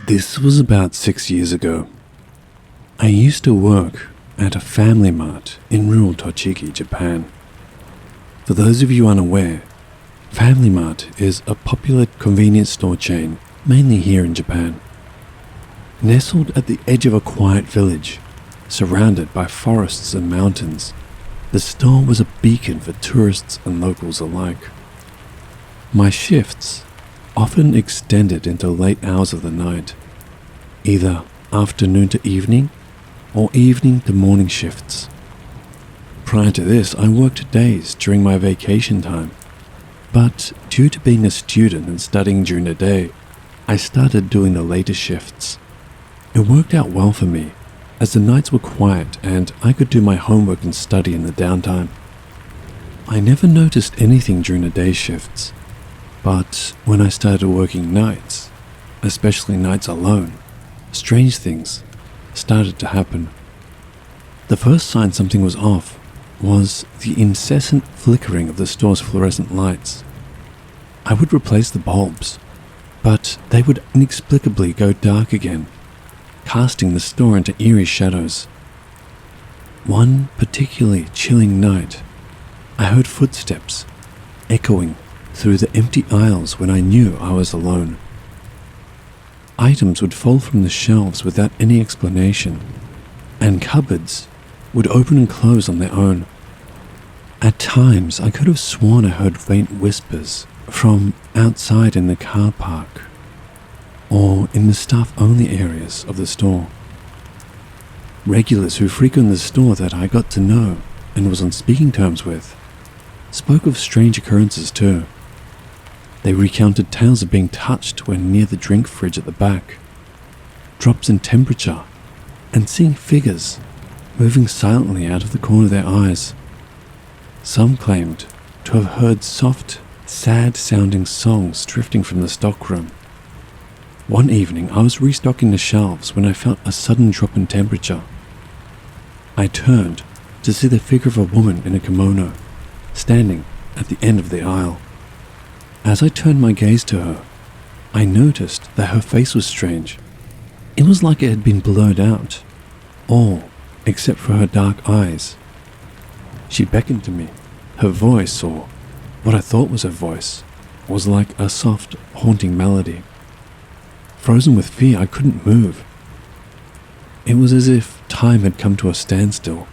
This was about 6 years ago. I used to work at a family mart in rural Tochigi, Japan. For those of you unaware, Family Mart is a popular convenience store chain, mainly here in Japan. Nestled at the edge of a quiet village, surrounded by forests and mountains, the store was a beacon for tourists and locals alike. My shifts often extended into late hours of the night, either afternoon to evening or evening to morning shifts. Prior to this, I worked days during my vacation time, but due to being a student and studying during the day, I started doing the later shifts. It worked out well for me, as the nights were quiet and I could do my homework and study in the downtime. I never noticed anything during the day shifts, but when I started working nights, especially nights alone, strange things started to happen. The first sign something was off was the incessant flickering of the store's fluorescent lights. I would replace the bulbs, but they would inexplicably go dark again, casting the store into eerie shadows. One particularly chilling night, I heard footsteps echoing through the empty aisles when I knew I was alone. Items would fall from the shelves without any explanation, and cupboards would open and close on their own. At times, I could have sworn I heard faint whispers from outside in the car park or in the staff-only areas of the store. Regulars who frequent the store that I got to know and was on speaking terms with spoke of strange occurrences too. They recounted tales of being touched when near the drink fridge at the back, drops in temperature, and seeing figures moving silently out of the corner of their eyes. Some claimed to have heard soft, sad-sounding songs drifting from the stockroom. One evening, I was restocking the shelves when I felt a sudden drop in temperature. I turned to see the figure of a woman in a kimono, standing at the end of the aisle. As I turned my gaze to her, I noticed that her face was strange. It was like it had been blurred out, all except for her dark eyes. She beckoned to me. Her voice, or what I thought was her voice, was like a soft, haunting melody. Frozen with fear, I couldn't move. It was as if time had come to a standstill.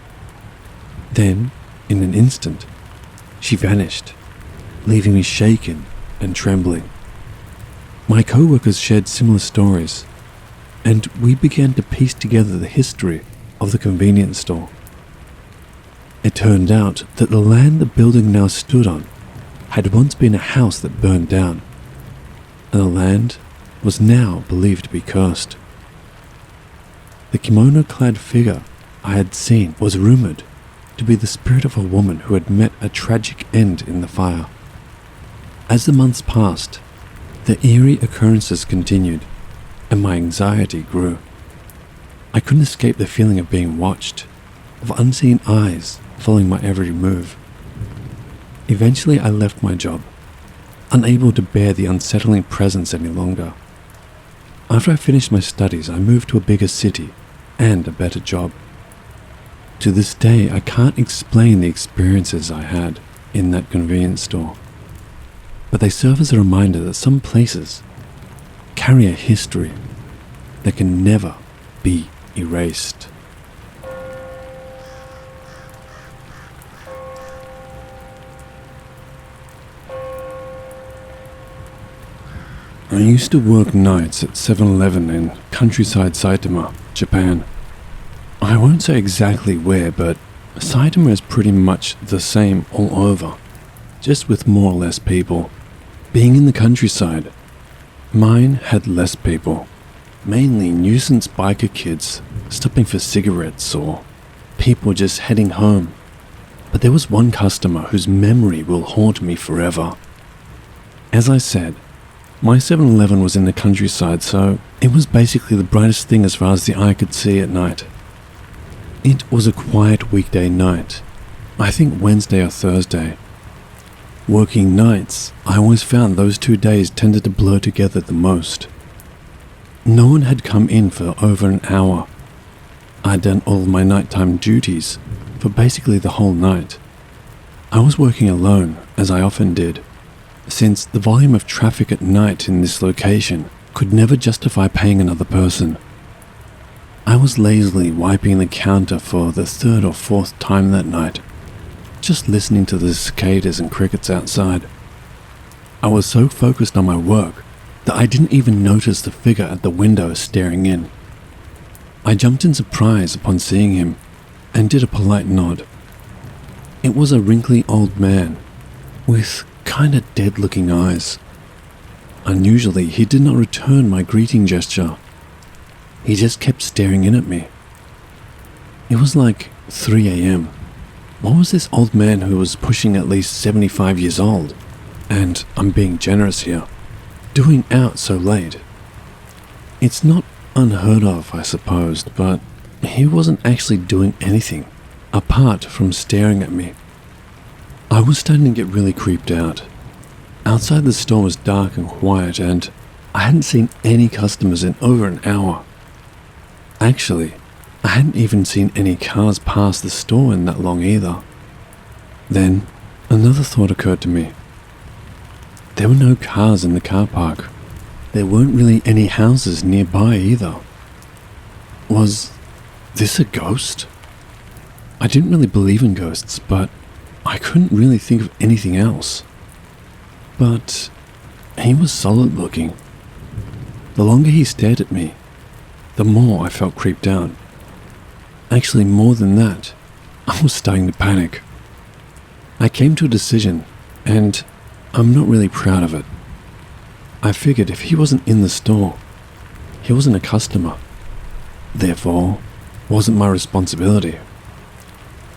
Then, in an instant, she vanished, leaving me shaken and trembling. My co-workers shared similar stories, and we began to piece together the history of the convenience store. It turned out that the land the building now stood on had once been a house that burned down, and the land was now believed to be cursed. The kimono-clad figure I had seen was rumored to be the spirit of a woman who had met a tragic end in the fire. As the months passed, the eerie occurrences continued, and my anxiety grew. I couldn't escape the feeling of being watched, of unseen eyes following my every move. Eventually, I left my job, unable to bear the unsettling presence any longer. After I finished my studies, I moved to a bigger city and a better job. To this day, I can't explain the experiences I had in that convenience store, but they serve as a reminder that some places carry a history that can never be erased. I used to work nights at 7-Eleven in countryside Saitama, Japan. I won't say exactly where, but Saitama is pretty much the same all over, just with more or less people. Being in the countryside, mine had less people, mainly nuisance biker kids stopping for cigarettes or people just heading home. But there was one customer whose memory will haunt me forever. As I said, my 7-Eleven was in the countryside, so it was basically the brightest thing as far as the eye could see at night. It was a quiet weekday night, I think Wednesday or Thursday. Working nights, I always found those 2 days tended to blur together the most. No one had come in for over an hour. I'd done all of my nighttime duties for basically the whole night. I was working alone, as I often did, since the volume of traffic at night in this location could never justify paying another person. I was lazily wiping the counter for the 3rd or 4th time that night, just listening to the cicadas and crickets outside. I was so focused on my work that I didn't even notice the figure at the window staring in. I jumped in surprise upon seeing him and did a polite nod. It was a wrinkly old man with kinda dead-looking eyes. Unusually, he did not return my greeting gesture. He just kept staring in at me. It was like 3 a.m. What was this old man who was pushing at least 75 years old, and I'm being generous here, doing out so late? It's not unheard of, I suppose, but he wasn't actually doing anything apart from staring at me. I was starting to get really creeped out. Outside the store was dark and quiet, and I hadn't seen any customers in over an hour. Actually, I hadn't even seen any cars pass the store in that long either. Then, another thought occurred to me. There were no cars in the car park. There weren't really any houses nearby either. Was this a ghost? I didn't really believe in ghosts, but I couldn't really think of anything else. But he was solid looking. The longer he stared at me, the more I felt creeped out. Actually, more than that, I was starting to panic. I came to a decision, and I'm not really proud of it. I figured if he wasn't in the store, he wasn't a customer. Therefore, wasn't my responsibility.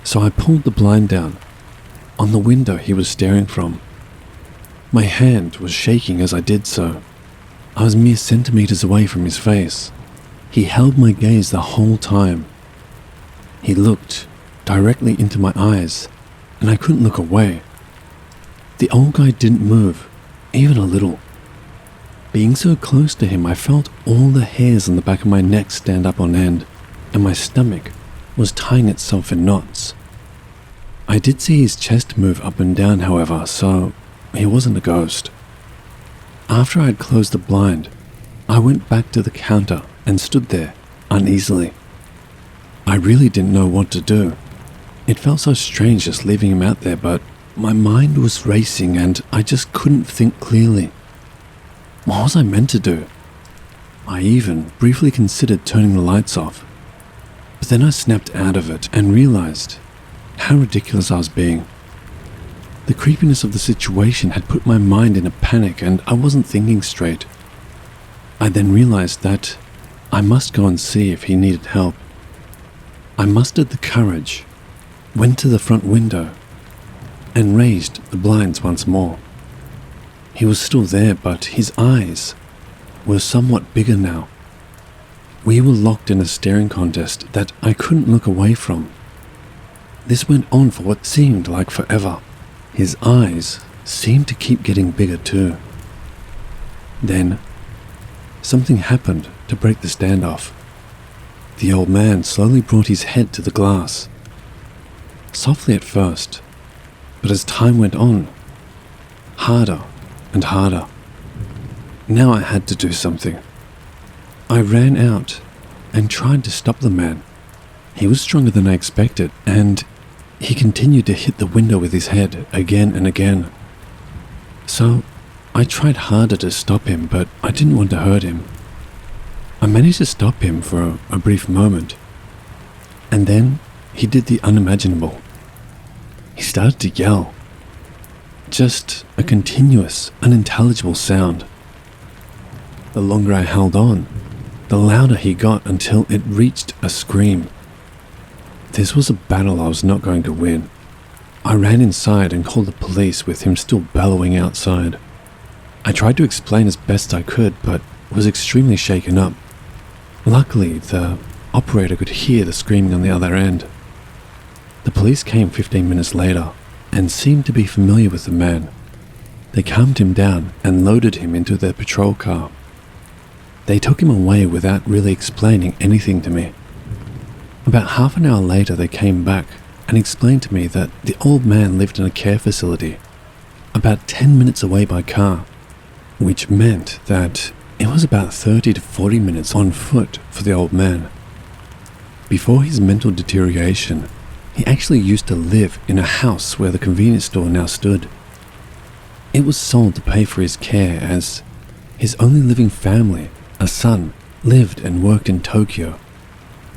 So I pulled the blind down on the window he was staring from. My hand was shaking as I did so. I was mere centimeters away from his face. He held my gaze the whole time. He looked directly into my eyes, and I couldn't look away. The old guy didn't move, even a little. Being so close to him, I felt all the hairs on the back of my neck stand up on end, and my stomach was tying itself in knots. I did see his chest move up and down, however, so he wasn't a ghost. After I had closed the blind, I went back to the counter and stood there, uneasily. I really didn't know what to do. It felt so strange just leaving him out there, but my mind was racing and I just couldn't think clearly. What was I meant to do? I even briefly considered turning the lights off, but then I snapped out of it and realized how ridiculous I was being. The creepiness of the situation had put my mind in a panic and I wasn't thinking straight. I then realized that I must go and see if he needed help. I mustered the courage, went to the front window, and raised the blinds once more. He was still there, but his eyes were somewhat bigger now. We were locked in a staring contest that I couldn't look away from. This went on for what seemed like forever. His eyes seemed to keep getting bigger too. Then, something happened to break the standoff. The old man slowly brought his head to the glass. Softly at first, but as time went on, harder and harder. Now I had to do something. I ran out and tried to stop the man. He was stronger than I expected, and he continued to hit the window with his head again and again. So I tried harder to stop him, but I didn't want to hurt him. I managed to stop him for a brief moment, and then he did the unimaginable. He started to yell. Just a continuous, unintelligible sound. The longer I held on, the louder he got until it reached a scream. This was a battle I was not going to win. I ran inside and called the police with him still bellowing outside. I tried to explain as best I could, but was extremely shaken up. Luckily, the operator could hear the screaming on the other end. The police came 15 minutes later and seemed to be familiar with the man. They calmed him down and loaded him into their patrol car. They took him away without really explaining anything to me. About half an hour later, they came back and explained to me that the old man lived in a care facility about 10 minutes away by car, which meant that it was about 30 to 40 minutes on foot for the old man. Before his mental deterioration, he actually used to live in a house where the convenience store now stood. It was sold to pay for his care, as his only living family, a son, lived and worked in Tokyo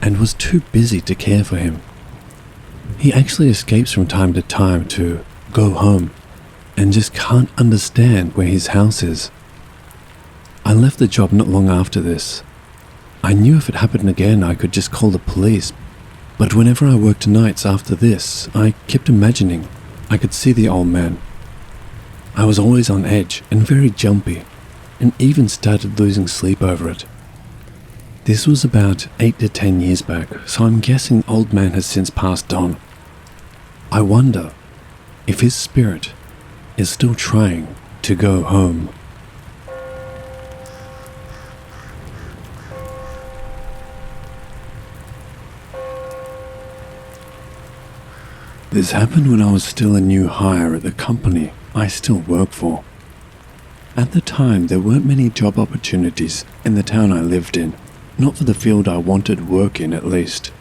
and was too busy to care for him. He actually escapes from time to time to go home and just can't understand where his house is. I left the job not long after this. I knew if it happened again I could just call the police, but whenever I worked nights after this, I kept imagining I could see the old man. I was always on edge and very jumpy, and even started losing sleep over it. This was about 8 to 10 years back, so I'm guessing the old man has since passed on. I wonder if his spirit is still trying to go home. This happened when I was still a new hire at the company I still work for. At the time, there weren't many job opportunities in the town I lived in, not for the field I wanted work in at least.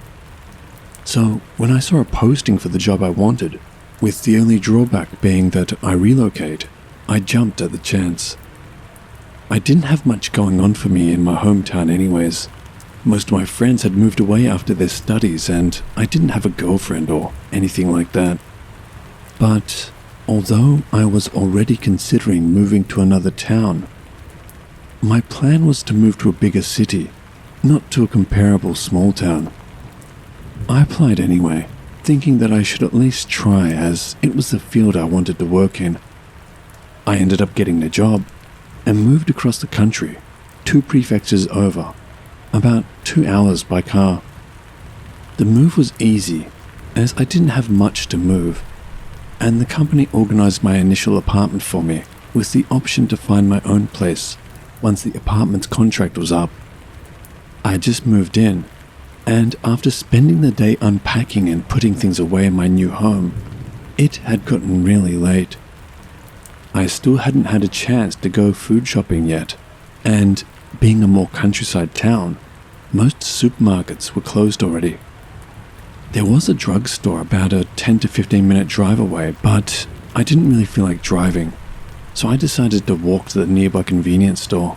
So when I saw a posting for the job I wanted, with the only drawback being that I relocate, I jumped at the chance. I didn't have much going on for me in my hometown anyways. Most of my friends had moved away after their studies, and I didn't have a girlfriend or anything like that. But although I was already considering moving to another town, my plan was to move to a bigger city, not to a comparable small town. I applied anyway, thinking that I should at least try, as it was the field I wanted to work in. I ended up getting the job and moved across the country, 2 prefectures over, about 2 hours by car. The move was easy, as I didn't have much to move, and the company organized my initial apartment for me with the option to find my own place once the apartment's contract was up. I had just moved in, and after spending the day unpacking and putting things away in my new home, it had gotten really late. I still hadn't had a chance to go food shopping yet, and being a more countryside town, most supermarkets were closed already. There was a drugstore about a 10 to 15 minute drive away, but I didn't really feel like driving, so I decided to walk to the nearby convenience store.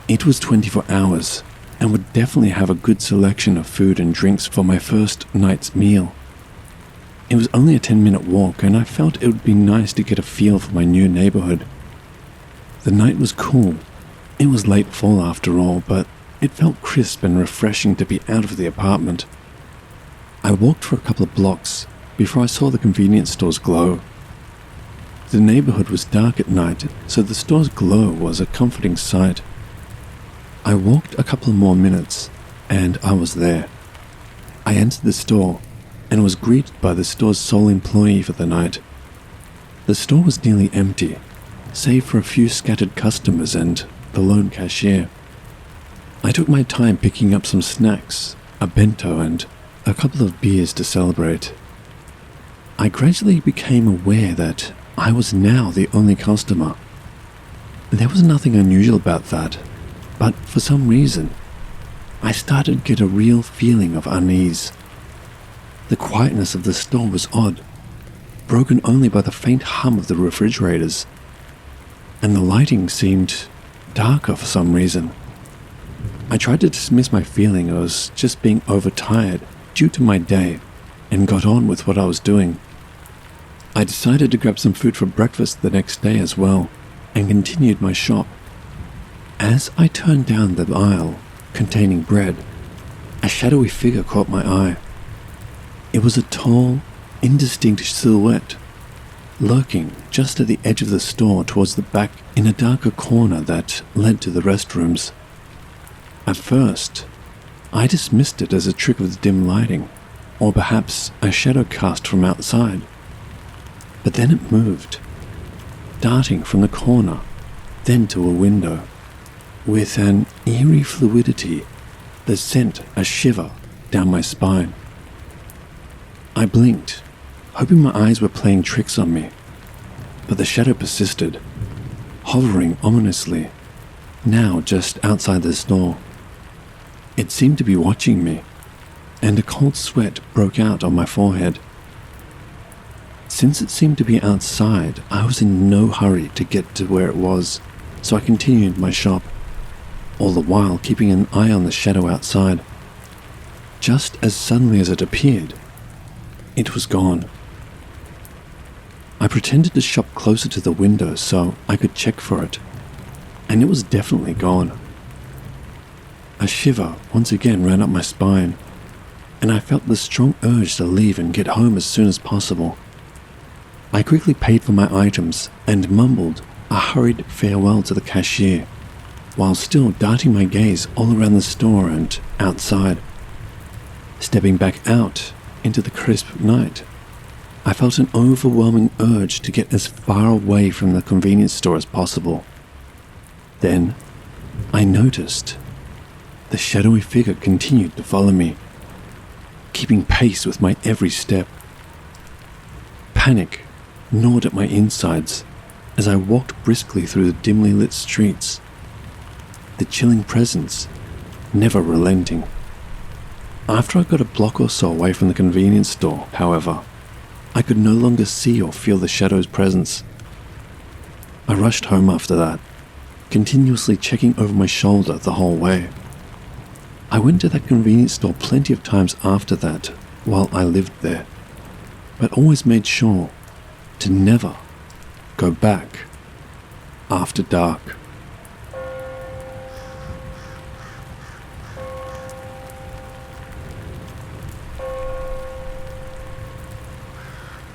It was 24 hours, and would definitely have a good selection of food and drinks for my first night's meal. It was only a 10-minute walk, and I felt it would be nice to get a feel for my new neighborhood. The night was cool. It was late fall after all, but it felt crisp and refreshing to be out of the apartment. I walked for a couple of blocks before I saw the convenience store's glow. The neighborhood was dark at night, so the store's glow was a comforting sight. I walked a couple of more minutes, and I was there. I entered the store and was greeted by the store's sole employee for the night. The store was nearly empty, save for a few scattered customers and the lone cashier. I took my time picking up some snacks, a bento, and a couple of beers to celebrate. I gradually became aware that I was now the only customer. There was nothing unusual about that, but for some reason, I started to get a real feeling of unease. The quietness of the store was odd, broken only by the faint hum of the refrigerators, and the lighting seemed darker for some reason. I tried to dismiss my feeling I was just being overtired due to my day, and got on with what I was doing. I decided to grab some food for breakfast the next day as well, and continued my shop. As I turned down the aisle containing bread, a shadowy figure caught my eye. It was a tall, indistinct silhouette, lurking just at the edge of the store towards the back in a darker corner that led to the restrooms. At first, I dismissed it as a trick of the dim lighting, or perhaps a shadow cast from outside. But then it moved, darting from the corner, then to a window, with an eerie fluidity that sent a shiver down my spine. I blinked, hoping my eyes were playing tricks on me, but the shadow persisted, hovering ominously, now just outside the store. It seemed to be watching me, and a cold sweat broke out on my forehead. Since it seemed to be outside, I was in no hurry to get to where it was, so I continued my shop, all the while keeping an eye on the shadow outside. Just as suddenly as it appeared, it was gone. I pretended to shop closer to the window so I could check for it, and it was definitely gone. A shiver once again ran up my spine, and I felt the strong urge to leave and get home as soon as possible. I quickly paid for my items and mumbled a hurried farewell to the cashier, while still darting my gaze all around the store and outside. Stepping back out into the crisp night, I felt an overwhelming urge to get as far away from the convenience store as possible. Then, I noticed the shadowy figure continued to follow me, keeping pace with my every step. Panic gnawed at my insides as I walked briskly through the dimly lit streets, the chilling presence never relenting. After I got a block or so away from the convenience store, however, I could no longer see or feel the shadow's presence. I rushed home after that, continuously checking over my shoulder the whole way. I went to that convenience store plenty of times after that while I lived there, but always made sure to never go back after dark.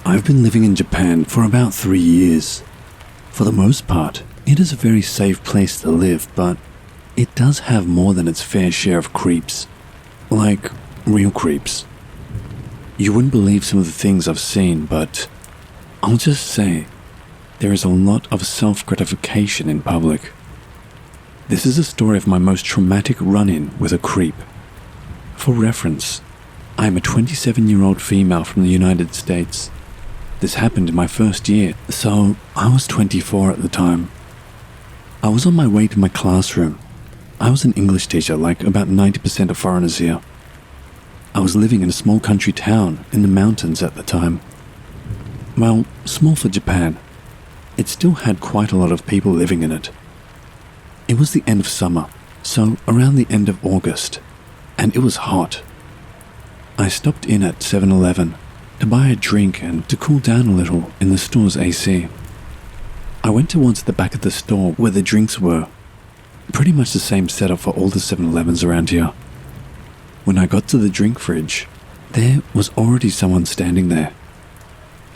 I've been living in Japan for about 3 years. For the most part, it is a very safe place to live, but it does have more than its fair share of creeps. Like, real creeps. You wouldn't believe some of the things I've seen, but I'll just say, there is a lot of self-gratification in public. This is a story of my most traumatic run-in with a creep. For reference, I am a 27-year-old female from the United States. This happened in my first year, so I was 24 at the time. I was on my way to my classroom. I was an English teacher, like about 90% of foreigners here. I was living in a small country town in the mountains at the time. Well, small for Japan. It still had quite a lot of people living in it. It was the end of summer, so around the end of August, and it was hot. I stopped in at 7-Eleven to buy a drink and to cool down a little in the store's AC. I went towards the back of the store where the drinks were. Pretty much the same setup for all the 7-Elevens around here. When I got to the drink fridge, there was already someone standing there.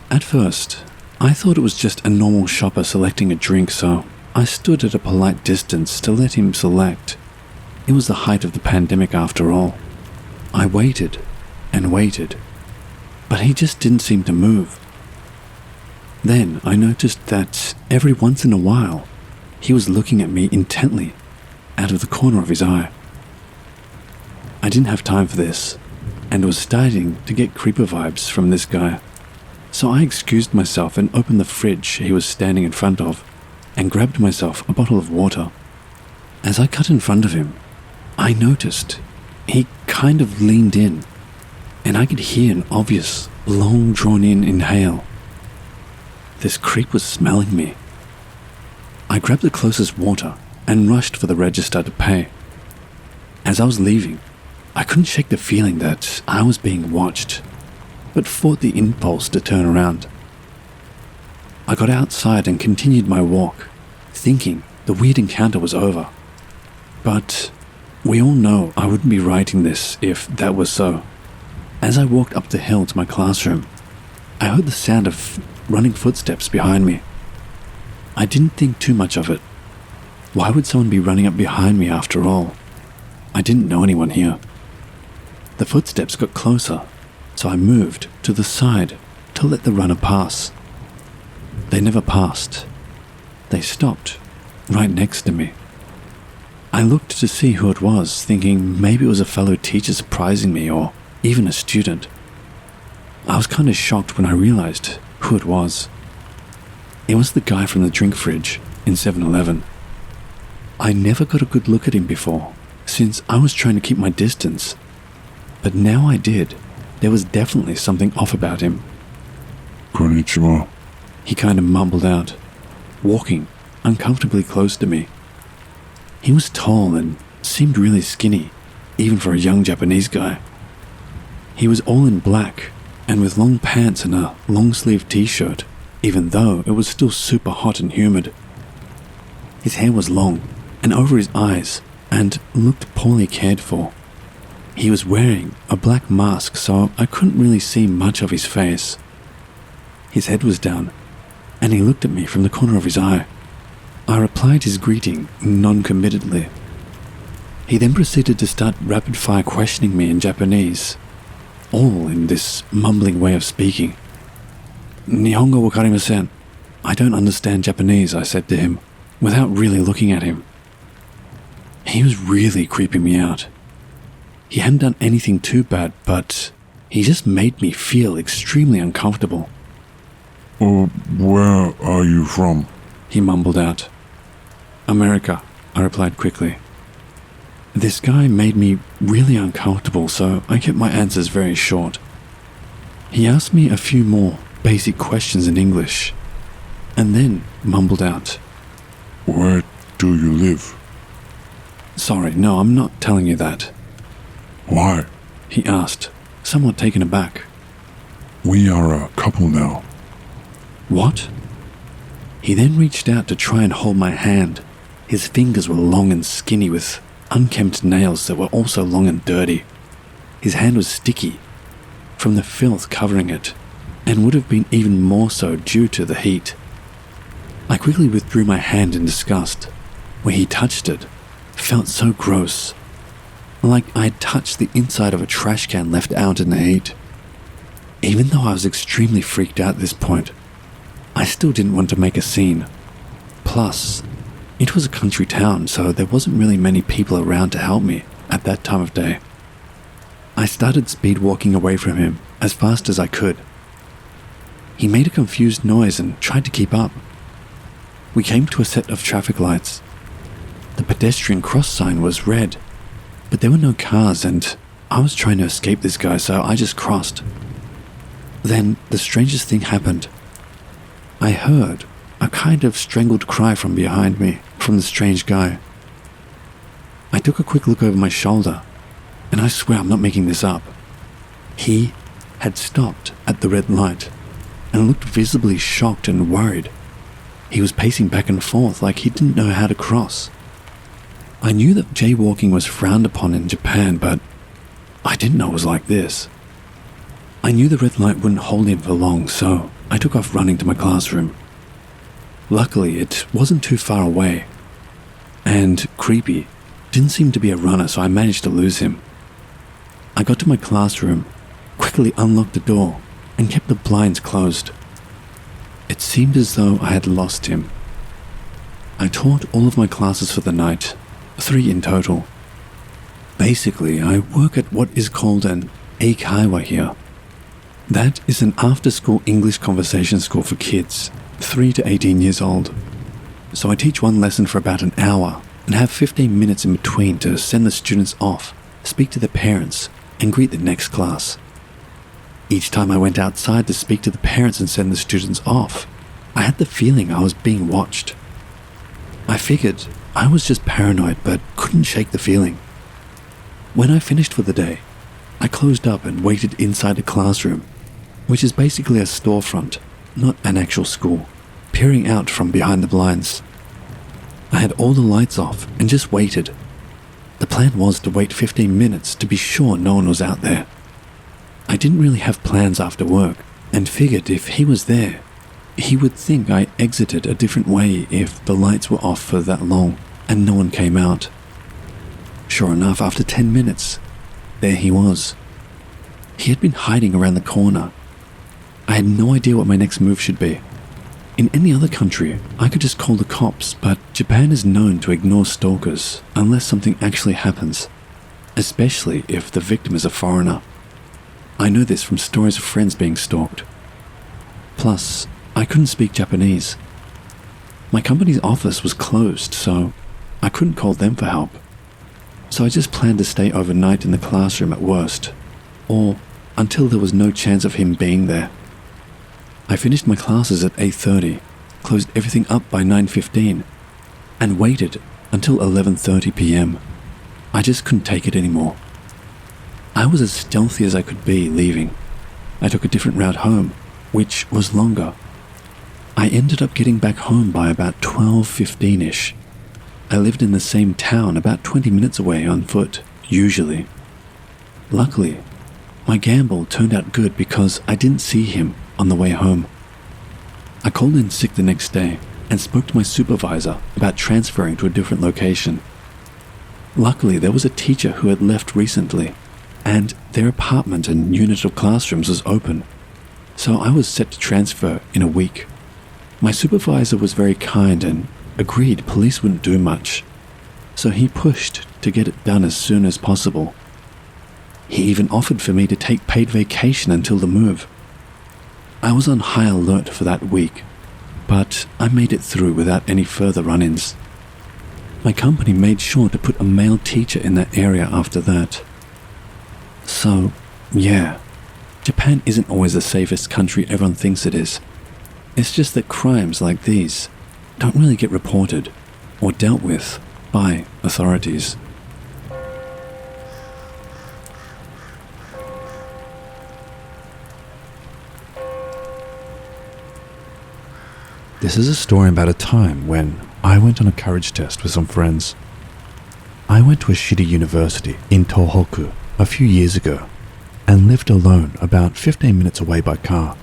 At first, I thought it was just a normal shopper selecting a drink, so I stood at a polite distance to let him select. It was the height of the pandemic after all. I waited and waited, but he just didn't seem to move. Then I noticed that every once in a while, he was looking at me intently out of the corner of his eye. I didn't have time for this, and was starting to get creeper vibes from this guy. So I excused myself and opened the fridge he was standing in front of and grabbed myself a bottle of water. As I cut in front of him, I noticed he kind of leaned in, and I could hear an obvious, long drawn-in inhale. This creep was smelling me. I grabbed the closest water and rushed for the register to pay. As I was leaving, I couldn't shake the feeling that I was being watched, but fought the impulse to turn around. I got outside and continued my walk, thinking the weird encounter was over. But we all know I wouldn't be writing this if that was so. As I walked up the hill to my classroom, I heard the sound of running footsteps behind me. I didn't think too much of it. Why would someone be running up behind me after all? I didn't know anyone here. The footsteps got closer, so I moved to the side to let the runner pass. They never passed. They stopped right next to me. I looked to see who it was, thinking maybe it was a fellow teacher surprising me or even a student. I was kind of shocked when I realized who it was. It was the guy from the drink fridge in 7-Eleven. I never got a good look at him before, since I was trying to keep my distance. But now I did. There was definitely something off about him. Konnichiwa. He kind of mumbled out, walking uncomfortably close to me. He was tall and seemed really skinny, even for a young Japanese guy. He was all in black and with long pants and a long-sleeved t-shirt, even though it was still super hot and humid. His hair was long and over his eyes and looked poorly cared for. He was wearing a black mask, so I couldn't really see much of his face. His head was down, and he looked at me from the corner of his eye. I replied his greeting non-committedly. He then proceeded to start rapid-fire questioning me in Japanese, all in this mumbling way of speaking. Nihongo wakarimasen. I don't understand Japanese, I said to him, without really looking at him. He was really creeping me out. He hadn't done anything too bad, but he just made me feel extremely uncomfortable. Where are you from? He mumbled out. America, I replied quickly. This guy made me really uncomfortable, so I kept my answers very short. He asked me a few more basic questions in English, and then mumbled out. Where do you live? Sorry, no, I'm not telling you that. Why? He asked, somewhat taken aback. We are a couple now. What? He then reached out to try and hold my hand. His fingers were long and skinny with unkempt nails that were also long and dirty. His hand was sticky from the filth covering it, and would have been even more so due to the heat. I quickly withdrew my hand in disgust. Where he touched it felt so gross, like I had touched the inside of a trash can left out in the heat. Even though I was extremely freaked out at this point, I still didn't want to make a scene. Plus, it was a country town, so there wasn't really many people around to help me at that time of day. I started speed walking away from him as fast as I could. He made a confused noise and tried to keep up. We came to a set of traffic lights. The pedestrian cross sign was red, but there were no cars and I was trying to escape this guy, so I just crossed. Then the strangest thing happened. I heard a kind of strangled cry from behind me, from the strange guy. I took a quick look over my shoulder, and I swear I'm not making this up. He had stopped at the red light and looked visibly shocked and worried. He was pacing back and forth like he didn't know how to cross. I knew that jaywalking was frowned upon in Japan, but I didn't know it was like this. I knew the red light wouldn't hold him for long, so I took off running to my classroom. Luckily, it wasn't too far away, and creepy didn't seem to be a runner, so I managed to lose him. I got to my classroom, quickly unlocked the door, and kept the blinds closed. It seemed as though I had lost him. I taught all of my classes for the night, 3 in total. Basically, I work at what is called an eikaiwa here. That is an after-school English conversation school for kids, 3 to 18 years old. So I teach one lesson for about an hour and have 15 minutes in between to send the students off, speak to their parents, and greet the next class. Each time I went outside to speak to the parents and send the students off, I had the feeling I was being watched. I figured I was just paranoid but couldn't shake the feeling. When I finished for the day, I closed up and waited inside the classroom, which is basically a storefront, not an actual school, peering out from behind the blinds. I had all the lights off and just waited. The plan was to wait 15 minutes to be sure no one was out there. I didn't really have plans after work, and figured if he was there, he would think I exited a different way if the lights were off for that long and no one came out. Sure enough, after 10 minutes, there he was. He had been hiding around the corner. I had no idea what my next move should be. In any other country, I could just call the cops, but Japan is known to ignore stalkers unless something actually happens, especially if the victim is a foreigner. I know this from stories of friends being stalked. Plus, I couldn't speak Japanese. My company's office was closed, so I couldn't call them for help. So I just planned to stay overnight in the classroom at worst, or until there was no chance of him being there. I finished my classes at 8:30, closed everything up by 9:15, and waited until 11:30 p.m. I just couldn't take it anymore. I was as stealthy as I could be leaving. I took a different route home, which was longer. I ended up getting back home by about 12:15-ish. I lived in the same town about 20 minutes away on foot, usually. Luckily, my gamble turned out good because I didn't see him on the way home. I called in sick the next day and spoke to my supervisor about transferring to a different location. Luckily, there was a teacher who had left recently, and their apartment and unit of classrooms was open, so I was set to transfer in a week. My supervisor was very kind and agreed police wouldn't do much, so he pushed to get it done as soon as possible. He even offered for me to take paid vacation until the move. I was on high alert for that week, but I made it through without any further run-ins. My company made sure to put a male teacher in that area after that. So, yeah, Japan isn't always the safest country everyone thinks it is. It's just that crimes like these don't really get reported or dealt with by authorities. This is a story about a time when I went on a courage test with some friends. I went to a shitty university in Tohoku a few years ago and lived alone about 15 minutes away by car.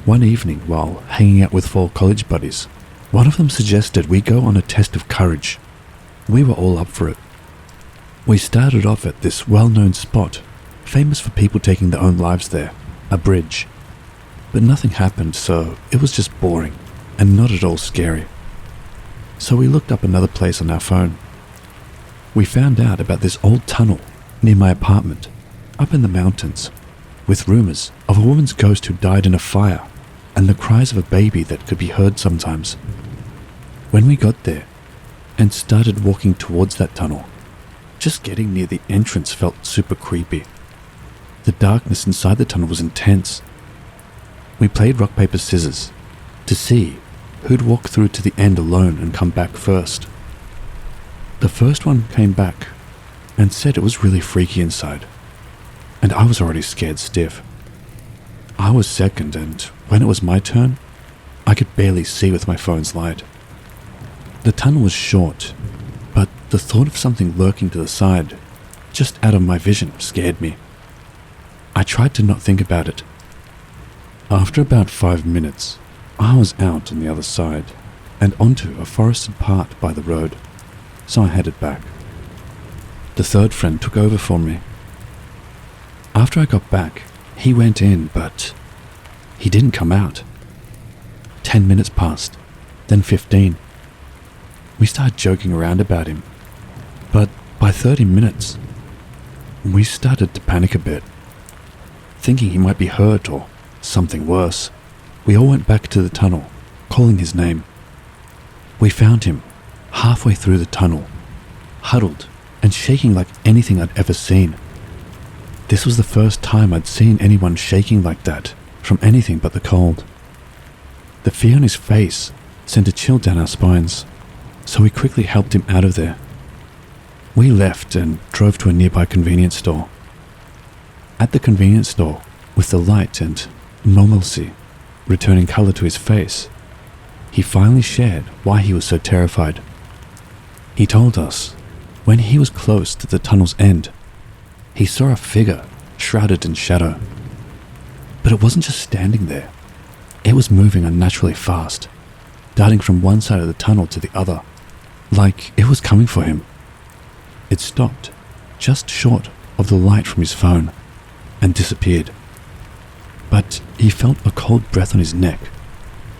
One evening, while hanging out with 4 college buddies, one of them suggested we go on a test of courage. We were all up for it. We started off at this well-known spot, famous for people taking their own lives there, a bridge. But nothing happened, so it was just boring and not at all scary. So we looked up another place on our phone. We found out about this old tunnel near my apartment, up in the mountains, with rumors of a woman's ghost who died in a fire and the cries of a baby that could be heard sometimes. When we got there and started walking towards that tunnel, just getting near the entrance felt super creepy. The darkness inside the tunnel was intense. We played rock, paper, scissors to see who'd walk through to the end alone and come back first. The first one came back and said it was really freaky inside, and I was already scared stiff. I was second, and when it was my turn, I could barely see with my phone's light. The tunnel was short, but the thought of something lurking to the side, just out of my vision, scared me. I tried to not think about it. After about 5 minutes, I was out on the other side and onto a forested part by the road, so I headed back. The third friend took over for me. After I got back, he went in, but he didn't come out. 10 minutes passed, then 15. We started joking around about him, but by 30 minutes, we started to panic a bit, thinking he might be hurt or something worse. We all went back to the tunnel, calling his name. We found him halfway through the tunnel, huddled and shaking like anything I'd ever seen. This was the first time I'd seen anyone shaking like that from anything but the cold. The fear on his face sent a chill down our spines, so we quickly helped him out of there. We left and drove to a nearby convenience store. At the convenience store, with the light and normalcy returning color to his face, he finally shared why he was so terrified. He told us when he was close to the tunnel's end, he saw a figure shrouded in shadow. But it wasn't just standing there. It was moving unnaturally fast, darting from one side of the tunnel to the other, like it was coming for him. It stopped just short of the light from his phone and disappeared. But he felt a cold breath on his neck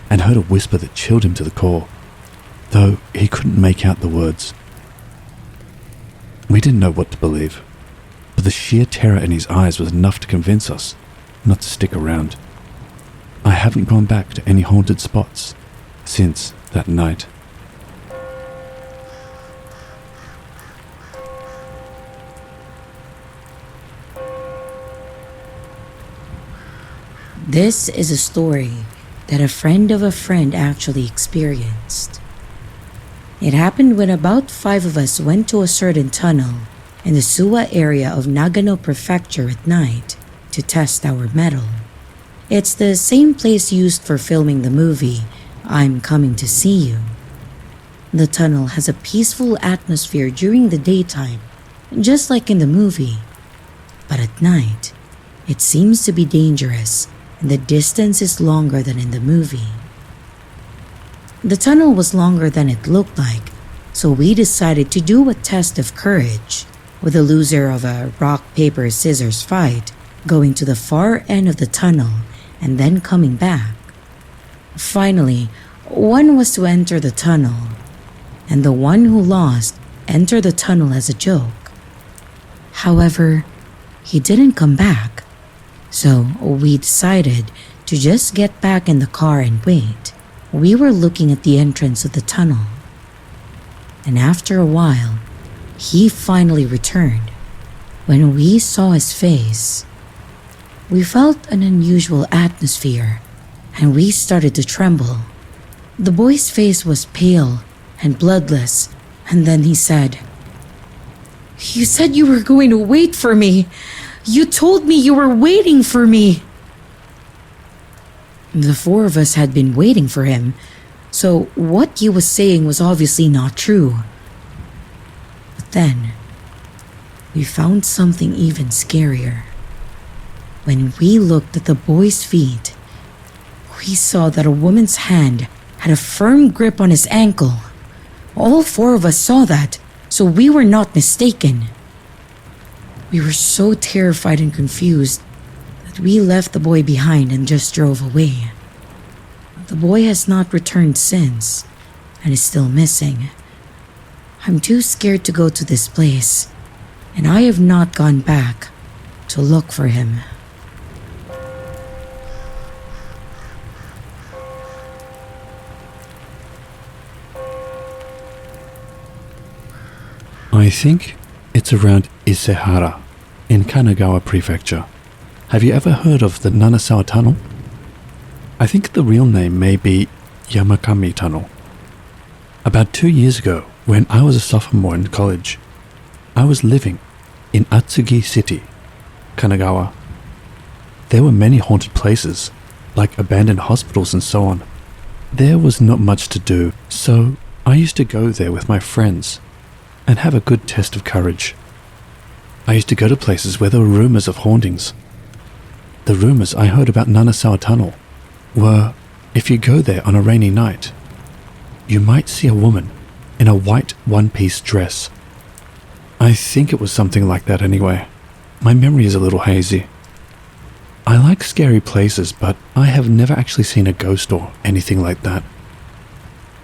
and heard a whisper that chilled him to the core, though he couldn't make out the words. We didn't know what to believe, but the sheer terror in his eyes was enough to convince us not to stick around. I haven't gone back to any haunted spots since that night. This is a story that a friend of a friend actually experienced. It happened when about 5 of us went to a certain tunnel in the Suwa area of Nagano Prefecture at night to test our metal. It's the same place used for filming the movie I'm Coming to See You. The tunnel has a peaceful atmosphere during the daytime, just like in the movie. But at night, it seems to be dangerous and the distance is longer than in the movie. The tunnel was longer than it looked like, so we decided to do a test of courage, with the loser of a rock, paper, scissors fight going to the far end of the tunnel and then coming back. Finally, one was to enter the tunnel, and the one who lost entered the tunnel as a joke. However, he didn't come back, so we decided to just get back in the car and wait. We were looking at the entrance of the tunnel, and after a while, he finally returned. When we saw his face, we felt an unusual atmosphere, and we started to tremble. The boy's face was pale and bloodless, and then he said, "You said you were going to wait for me. You told me you were waiting for me." The 4 of us had been waiting for him, so what he was saying was obviously not true. But then, we found something even scarier. When we looked at the boy's feet, we saw that a woman's hand had a firm grip on his ankle. All 4 of us saw that, so we were not mistaken. We were so terrified and confused that we left the boy behind and just drove away. The boy has not returned since and is still missing. I'm too scared to go to this place, and I have not gone back to look for him. I think it's around Isehara in Kanagawa Prefecture. Have you ever heard of the Nanasawa Tunnel? I think the real name may be Yamakami Tunnel. About 2 years ago, when I was a sophomore in college, I was living in Atsugi City, Kanagawa. There were many haunted places, like abandoned hospitals and so on. There was not much to do, so I used to go there with my friends and have a good test of courage. I used to go to places where there were rumors of hauntings. The rumors I heard about Nanasawa Tunnel were, if you go there on a rainy night, you might see a woman in a white one-piece dress. I think it was something like that anyway. My memory is a little hazy. I like scary places, but I have never actually seen a ghost or anything like that.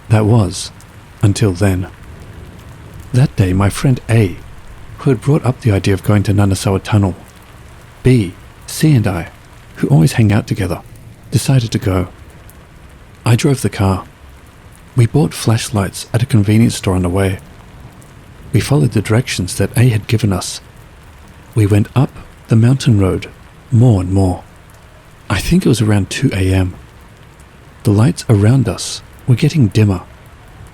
That was, until then. That day, my friend A, who had brought up the idea of going to Nanasawa Tunnel, B, C and I, who always hang out together, decided to go. I drove the car. We bought flashlights at a convenience store on the way. We followed the directions that A had given us. We went up the mountain road more and more. I think it was around 2 a.m. The lights around us were getting dimmer,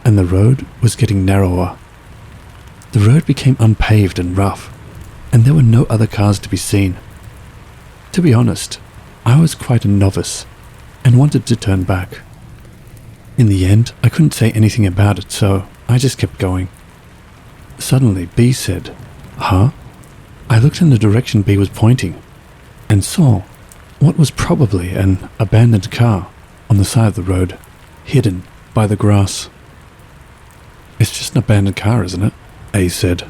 and the road was getting narrower. The road became unpaved and rough, and there were no other cars to be seen. To be honest, I was quite a novice and wanted to turn back. In the end, I couldn't say anything about it, so I just kept going. Suddenly, B said, "Huh?" I looked in the direction B was pointing and saw what was probably an abandoned car on the side of the road, hidden by the grass. "It's just an abandoned car, isn't it?" A said.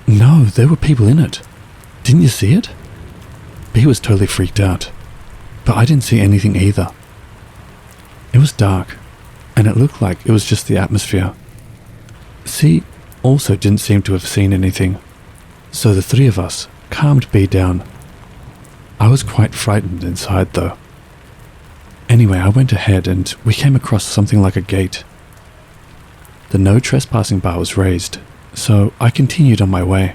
"No, there were people in it. Didn't you see it?" B was totally freaked out, but I didn't see anything either. It was dark, and it looked like it was just the atmosphere. C also didn't seem to have seen anything, so the three of us calmed B down. I was quite frightened inside though. Anyway, I went ahead and we came across something like a gate. The no trespassing bar was raised, so I continued on my way.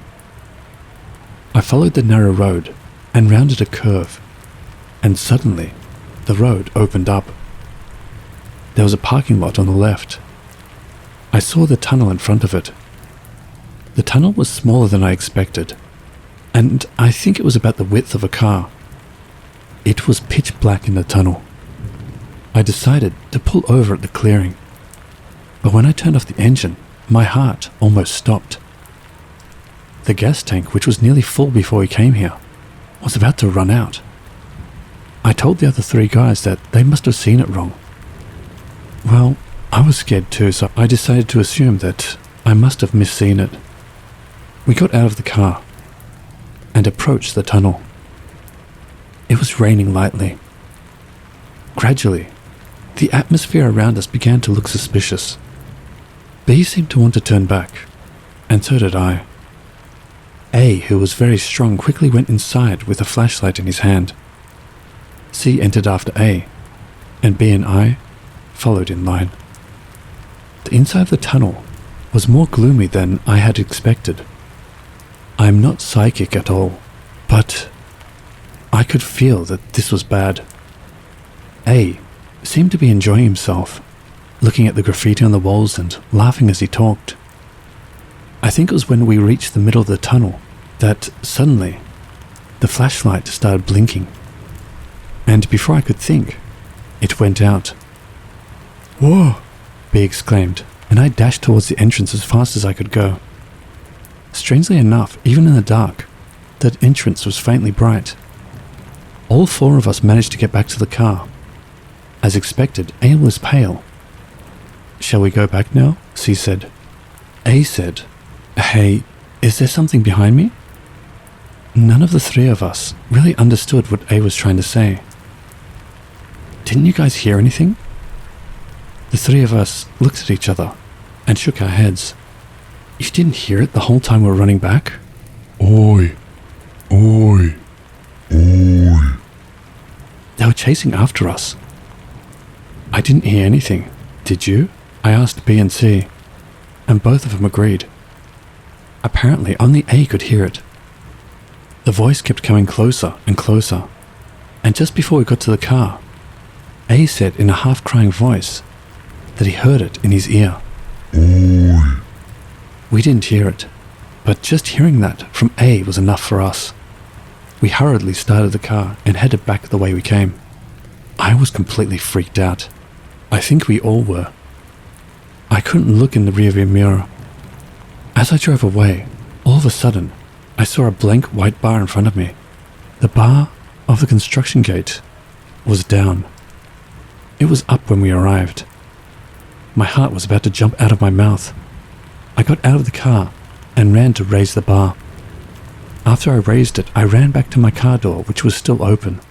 I followed the narrow road and rounded a curve, and suddenly the road opened up. There was a parking lot on the left. I saw the tunnel in front of it. The tunnel was smaller than I expected, and I think it was about the width of a car. It was pitch black in the tunnel. I decided to pull over at the clearing, but when I turned off the engine, my heart almost stopped. The gas tank, which was nearly full before we came here, was about to run out. I told the other three guys that they must have seen it wrong. Well, I was scared too, so I decided to assume that I must have misseen it. We got out of the car and approached the tunnel. It was raining lightly. Gradually, the atmosphere around us began to look suspicious. B seemed to want to turn back, and so did I. A, who was very strong, quickly went inside with a flashlight in his hand. C entered after A, and B and I followed in line. The inside of the tunnel was more gloomy than I had expected. I am not psychic at all, but I could feel that this was bad. A seemed to be enjoying himself, looking at the graffiti on the walls and laughing as he talked. I think it was when we reached the middle of the tunnel that suddenly the flashlight started blinking, and before I could think, it went out. "Whoa!" B exclaimed, and I dashed towards the entrance as fast as I could go. Strangely enough, even in the dark, that entrance was faintly bright. All four of us managed to get back to the car. As expected, A was pale. "Shall we go back now?" C said. A said, "Hey, is there something behind me?" None of the three of us really understood what A was trying to say. "Didn't you guys hear anything?" The three of us looked at each other and shook our heads. "You didn't hear it the whole time we were running back?" Oi! Oi! Oi! They were chasing after us. I didn't hear anything. Did you? I asked B and C, and both of them agreed. Apparently only A could hear it. The voice kept coming closer and closer, and just before we got to the car, A said in a half-crying voice that he heard it in his ear. Oi! We didn't hear it, but just hearing that from A was enough for us. We hurriedly started the car and headed back the way we came. I was completely freaked out. I think we all were. I couldn't look in the rearview mirror. As I drove away, all of a sudden, I saw a blank white bar in front of me. The bar of the construction gate was down. It was up when we arrived. My heart was about to jump out of my mouth. I got out of the car and ran to raise the bar. After I raised it, I ran back to my car door, which was still open.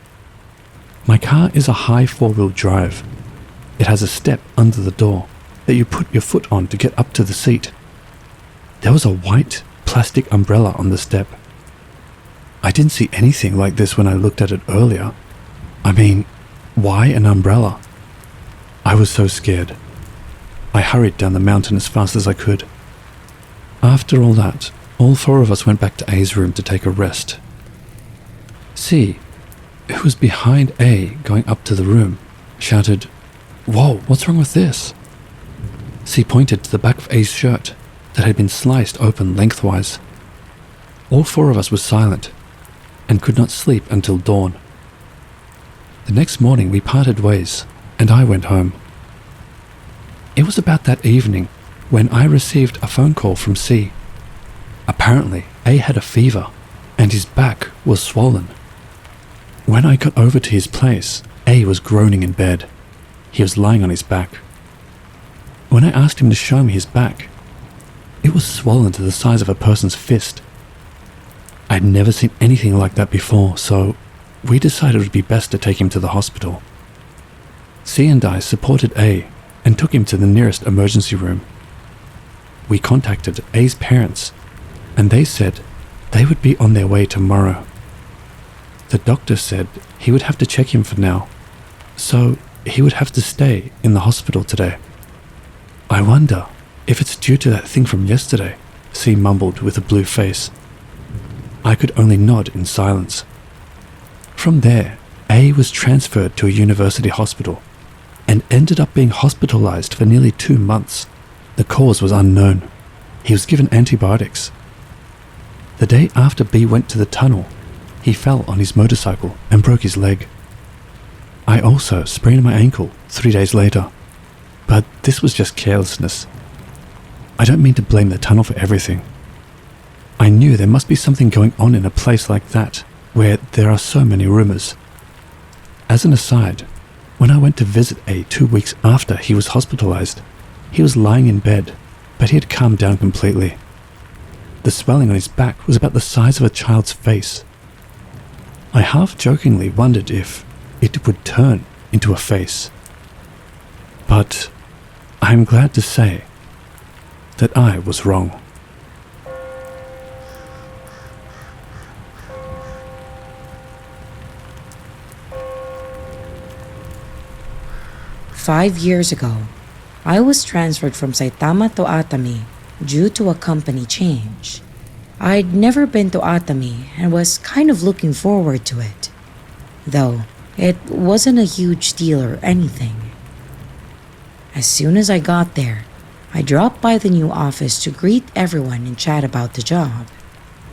My car is a high four-wheel drive. It has a step under the door that you put your foot on to get up to the seat. There was a white plastic umbrella on the step. I didn't see anything like this when I looked at it earlier. I mean, why an umbrella? I was so scared. I hurried down the mountain as fast as I could. After all that, all four of us went back to A's room to take a rest. C, who was behind A going up to the room, shouted, "Whoa, what's wrong with this?" C pointed to the back of A's shirt that had been sliced open lengthwise. All four of us were silent and could not sleep until dawn. The next morning we parted ways and I went home. It was about that evening when I received a phone call from C. Apparently, A had a fever and his back was swollen. When I got over to his place, A was groaning in bed. He was lying on his back. When I asked him to show me his back, it was swollen to the size of a person's fist. I'd never seen anything like that before, so we decided it would be best to take him to the hospital. C and I supported A and took him to the nearest emergency room. We contacted A's parents, and they said they would be on their way tomorrow. The doctor said he would have to check him for now, so he would have to stay in the hospital today. I wonder if it's due to that thing from yesterday, C mumbled with a blue face. I could only nod in silence. From there, A was transferred to a university hospital and ended up being hospitalized for nearly 2 months. The cause was unknown. He was given antibiotics. The day after B went to the tunnel, he fell on his motorcycle and broke his leg. I also sprained my ankle 3 days later, but this was just carelessness. I don't mean to blame the tunnel for everything. I knew there must be something going on in a place like that, where there are so many rumors. As an aside, when I went to visit A 2 weeks after he was hospitalized, he was lying in bed, but he had calmed down completely. The swelling on his back was about the size of a child's face. I half-jokingly wondered if it would turn into a face. But I'm glad to say that I was wrong. Five years ago, I was transferred from Saitama to Atami due to a company change. I'd never been to Atami and was kind of looking forward to it, though it wasn't a huge deal or anything. As soon as I got there, I dropped by the new office to greet everyone and chat about the job.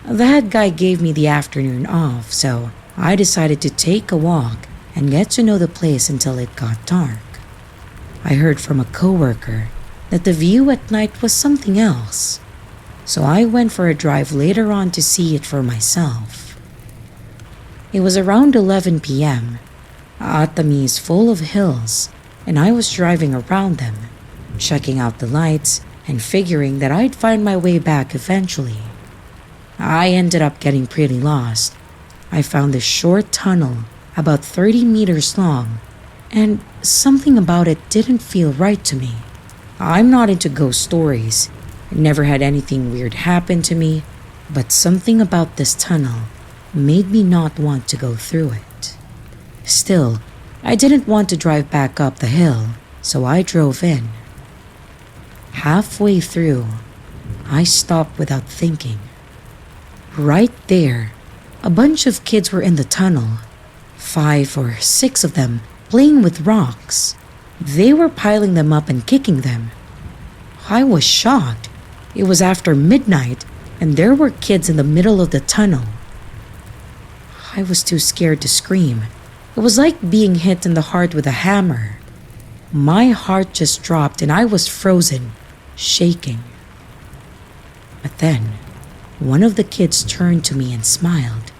The head guy gave me the afternoon off, so I decided to take a walk and get to know the place until it got dark. I heard from a coworker that the view at night was something else, so I went for a drive later on to see it for myself. It was around 11 p.m. Atami is full of hills, and I was driving around them, checking out the lights and figuring that I'd find my way back eventually. I ended up getting pretty lost. I found this short tunnel about 30 meters long, and something about it didn't feel right to me. I'm not into ghost stories. Never had anything weird happen to me, but something about this tunnel made me not want to go through it. Still, I didn't want to drive back up the hill, so I drove in. Halfway through, I stopped without thinking. Right there, a bunch of kids were in the tunnel, 5 or 6 of them playing with rocks. They were piling them up and kicking them. I was shocked. It was after midnight, and there were kids in the middle of the tunnel. I was too scared to scream. It was like being hit in the heart with a hammer. My heart just dropped and I was frozen, shaking. But then, one of the kids turned to me and smiled.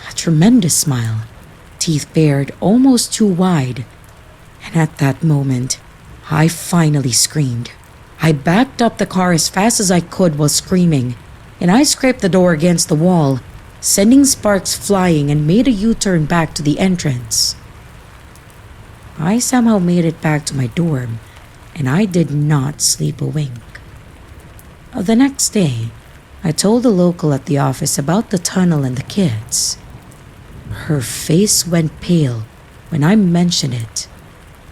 A tremendous smile, teeth bared almost too wide. And at that moment, I finally screamed. I backed up the car as fast as I could while screaming, and I scraped the door against the wall, sending sparks flying, and made a U-turn back to the entrance. I somehow made it back to my dorm, and I did not sleep a wink. The next day, I told the local at the office about the tunnel and the kids. Her face went pale when I mentioned it.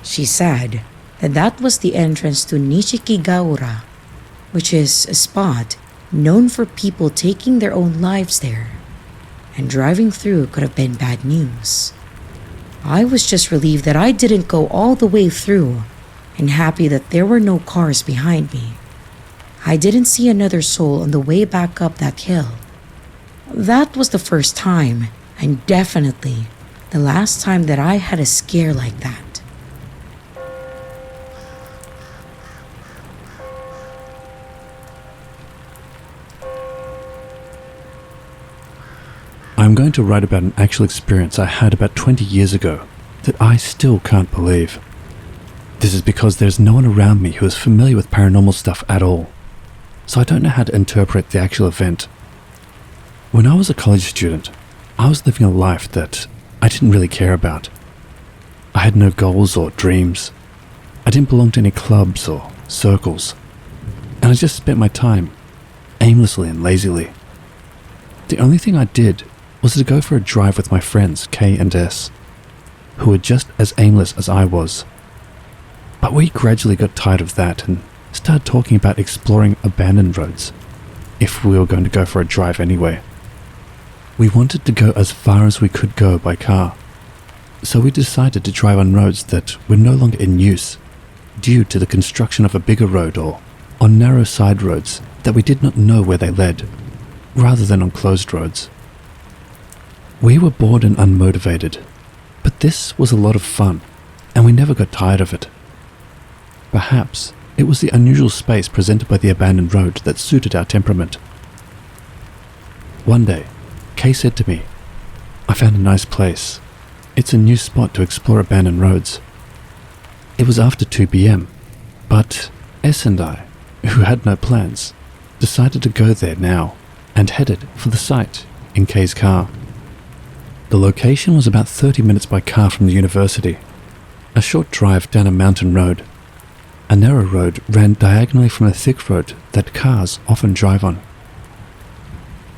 She said that was the entrance to Nishikigaura, which is a spot known for people taking their own lives there, and driving through could have been bad news. I was just relieved that I didn't go all the way through, and happy that there were no cars behind me. I didn't see another soul on the way back up that hill. That was the first time, and definitely the last time that I had a scare like that. I'm going to write about an actual experience I had about 20 years ago that I still can't believe. This is because there's no one around me who is familiar with paranormal stuff at all, so I don't know how to interpret the actual event. When I was a college student, I was living a life that I didn't really care about. I had no goals or dreams. I didn't belong to any clubs or circles, and I just spent my time aimlessly and lazily. The only thing I did was to go for a drive with my friends K and S, who were just as aimless as I was. But we gradually got tired of that and started talking about exploring abandoned roads, if we were going to go for a drive anyway. We wanted to go as far as we could go by car, so we decided to drive on roads that were no longer in use due to the construction of a bigger road, or on narrow side roads that we did not know where they led, rather than on closed roads. We were bored and unmotivated, but this was a lot of fun, and we never got tired of it. Perhaps it was the unusual space presented by the abandoned road that suited our temperament. One day, Kay said to me, "I found a nice place. It's a new spot to explore abandoned roads." It was after 2 p.m, but S and I, who had no plans, decided to go there now and headed for the site in Kay's car. The location was about 30 minutes by car from the university, a short drive down a mountain road. A narrow road ran diagonally from a thick road that cars often drive on.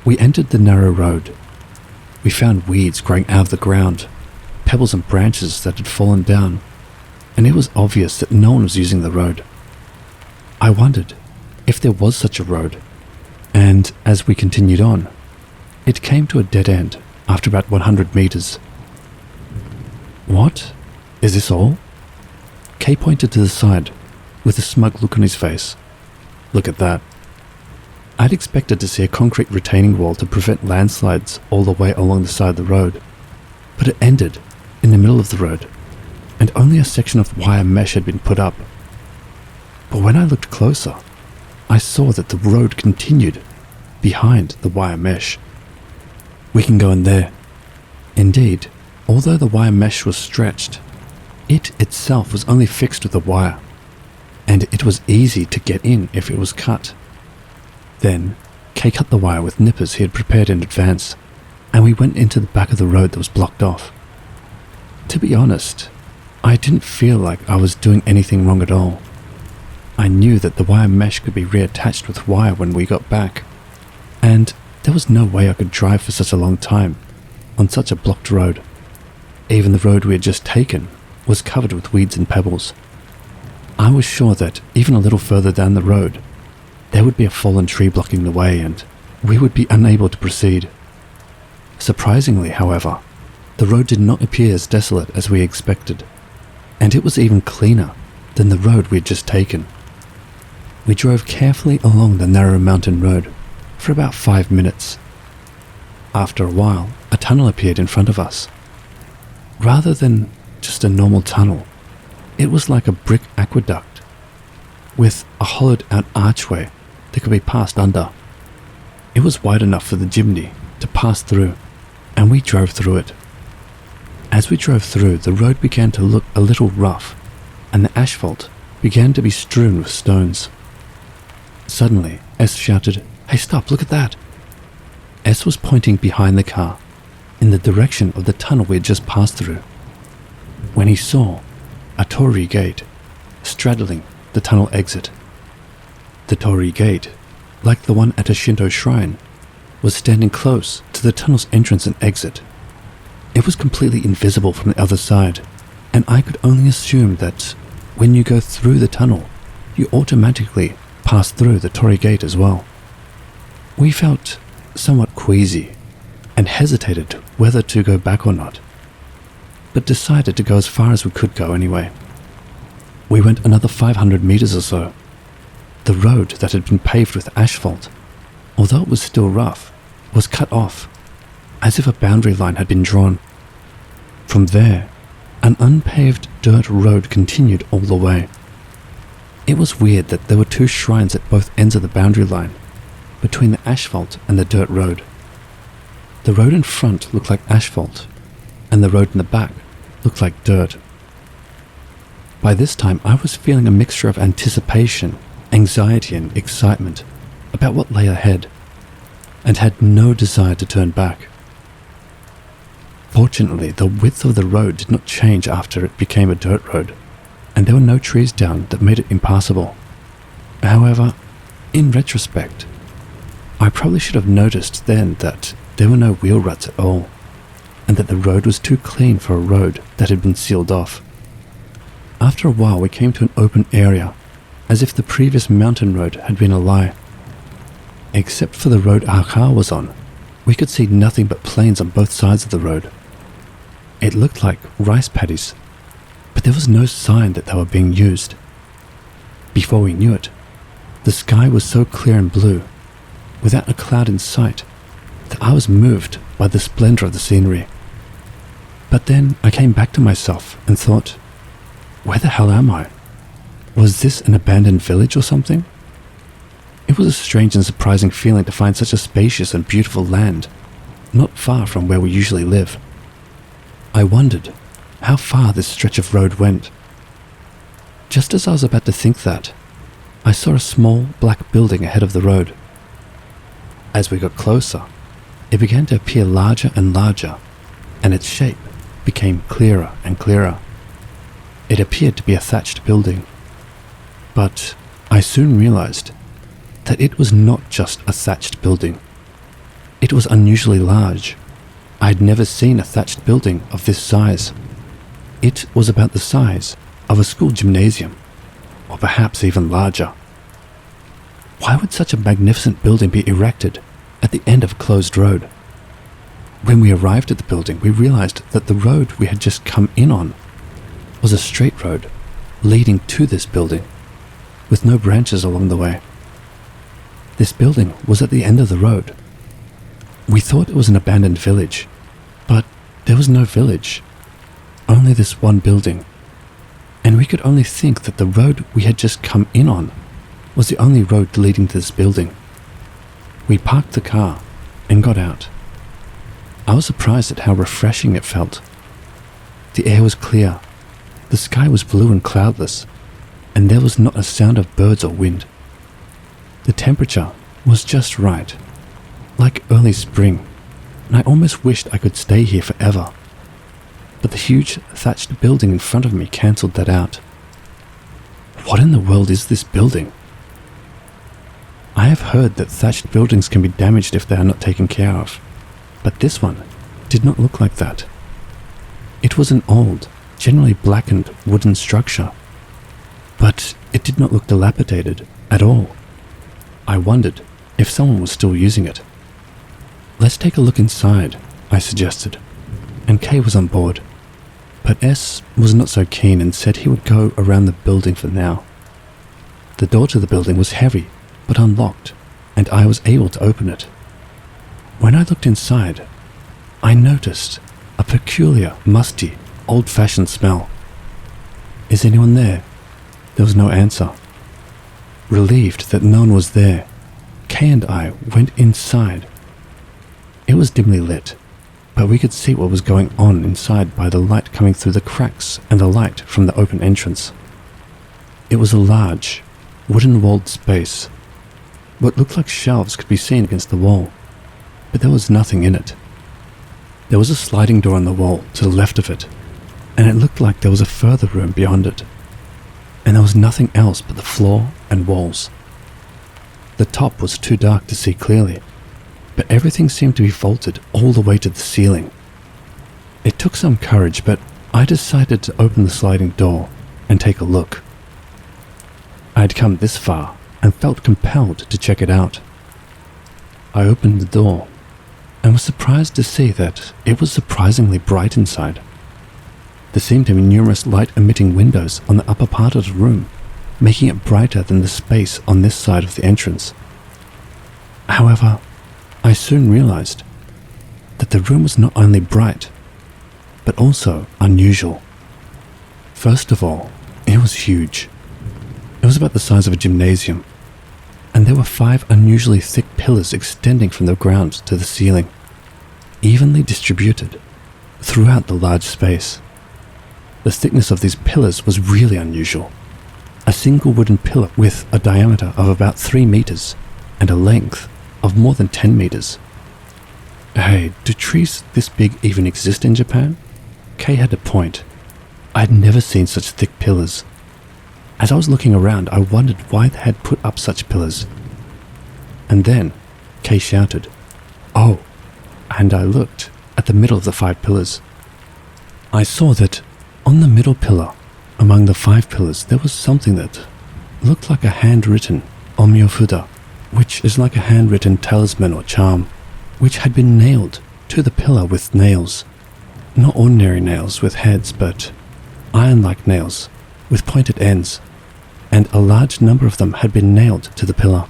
We entered the narrow road. We found weeds growing out of the ground, pebbles and branches that had fallen down, and it was obvious that no one was using the road. I wondered if there was such a road, and as we continued on, it came to a dead end after about 100 meters. "What? Is this all?" Kay pointed to the side with a smug look on his face. "Look at that." I'd expected to see a concrete retaining wall to prevent landslides all the way along the side of the road, but it ended in the middle of the road, and only a section of wire mesh had been put up. But when I looked closer, I saw that the road continued behind the wire mesh. "We can go in there." Indeed, although the wire mesh was stretched, it itself was only fixed with a wire, and it was easy to get in if it was cut. Then, Kay cut the wire with nippers he had prepared in advance, and we went into the back of the road that was blocked off. To be honest, I didn't feel like I was doing anything wrong at all. I knew that the wire mesh could be reattached with wire when we got back, and there was no way I could drive for such a long time on such a blocked road. Even the road we had just taken was covered with weeds and pebbles. I was sure that even a little further down the road, there would be a fallen tree blocking the way and we would be unable to proceed. Surprisingly, however, the road did not appear as desolate as we expected, and it was even cleaner than the road we had just taken. We drove carefully along the narrow mountain road for about 5 minutes. After a while, a tunnel appeared in front of us. Rather than just a normal tunnel, it was like a brick aqueduct with a hollowed out archway that could be passed under. It was wide enough for the chimney to pass through, and we drove through it. As we drove through, the road began to look a little rough, and the asphalt began to be strewn with stones. Suddenly, S shouted, "Hey, stop, look at that!" S was pointing behind the car, in the direction of the tunnel we had just passed through, when he saw a torii gate straddling the tunnel exit. The torii gate, like the one at a Shinto shrine, was standing close to the tunnel's entrance and exit. It was completely invisible from the other side, and I could only assume that when you go through the tunnel, you automatically pass through the torii gate as well. We felt somewhat queasy and hesitated whether to go back or not, but decided to go as far as we could go anyway. We went another 500 meters or so. The road that had been paved with asphalt, although it was still rough, was cut off, as if a boundary line had been drawn. From there, an unpaved dirt road continued all the way. It was weird that there were two shrines at both ends of the boundary line, between the asphalt and the dirt road. The road in front looked like asphalt, and the road in the back looked like dirt. By this time, I was feeling a mixture of anticipation, anxiety, and excitement about what lay ahead, and had no desire to turn back. Fortunately, the width of the road did not change after it became a dirt road, and there were no trees down that made it impassable. However, in retrospect, I probably should have noticed then that there were no wheel ruts at all, and that the road was too clean for a road that had been sealed off. After a while, we came to an open area, as if the previous mountain road had been a lie. Except for the road our car was on, we could see nothing but plains on both sides of the road. It looked like rice paddies, but there was no sign that they were being used. Before we knew it, the sky was so clear and blue, without a cloud in sight, that I was moved by the splendor of the scenery. But then I came back to myself and thought, where the hell am I? Was this an abandoned village or something? It was a strange and surprising feeling to find such a spacious and beautiful land, not far from where we usually live. I wondered how far this stretch of road went. Just as I was about to think that, I saw a small black building ahead of the road. As we got closer, it began to appear larger and larger, and its shape became clearer and clearer. It appeared to be a thatched building, but I soon realized that it was not just a thatched building. It was unusually large. I had never seen a thatched building of this size. It was about the size of a school gymnasium, or perhaps even larger. Why would such a magnificent building be erected at the end of a closed road? When we arrived at the building, we realized that the road we had just come in on was a straight road leading to this building, with no branches along the way. This building was at the end of the road. We thought it was an abandoned village, but there was no village, only this one building, and we could only think that the road we had just come in on was the only road leading to this building. We parked the car and got out. I was surprised at how refreshing it felt. The air was clear, the sky was blue and cloudless, and there was not a sound of birds or wind. The temperature was just right, like early spring, and I almost wished I could stay here forever. But the huge thatched building in front of me cancelled that out. What in the world is this building? I have heard that thatched buildings can be damaged if they are not taken care of, but this one did not look like that. It was an old, generally blackened wooden structure, but it did not look dilapidated at all. I wondered if someone was still using it. Let's take a look inside, I suggested, and Kay was on board, but S was not so keen and said he would go around the building for now. The door to the building was heavy but unlocked, and I was able to open it. When I looked inside, I noticed a peculiar, musty, old-fashioned smell. "Is anyone there?" There was no answer. Relieved that no one was there, Kay and I went inside. It was dimly lit, but we could see what was going on inside by the light coming through the cracks and the light from the open entrance. It was a large, wooden-walled space. What looked like shelves could be seen against the wall, but there was nothing in it. There was a sliding door on the wall to the left of it, and it looked like there was a further room beyond it. And there was nothing else but the floor and walls. The top was too dark to see clearly, but everything seemed to be vaulted all the way to the ceiling. It took some courage, but I decided to open the sliding door and take a look. I had come this far and felt compelled to check it out. I opened the door and was surprised to see that it was surprisingly bright inside. There seemed to be numerous light-emitting windows on the upper part of the room, making it brighter than the space on this side of the entrance. However, I soon realized that the room was not only bright, but also unusual. First of all, it was huge. It was about the size of a gymnasium, and there were 5 unusually thick pillars extending from the ground to the ceiling. evenly distributed throughout the large space. The thickness of these pillars was really unusual. A single wooden pillar with a diameter of about 3 meters and a length of more than 10 meters. Hey, do trees this big even exist in Japan? Kay had a point. I had never seen such thick pillars. As I was looking around, I wondered why they had put up such pillars. And then Kay shouted, "Oh!" and I looked at the middle of the 5 pillars. I saw that on the middle pillar, among the 5 pillars, there was something that looked like a handwritten omyofuda, which is like a handwritten talisman or charm, which had been nailed to the pillar with nails. Not ordinary nails with heads, but iron-like nails with pointed ends, and a large number of them had been nailed to the pillar.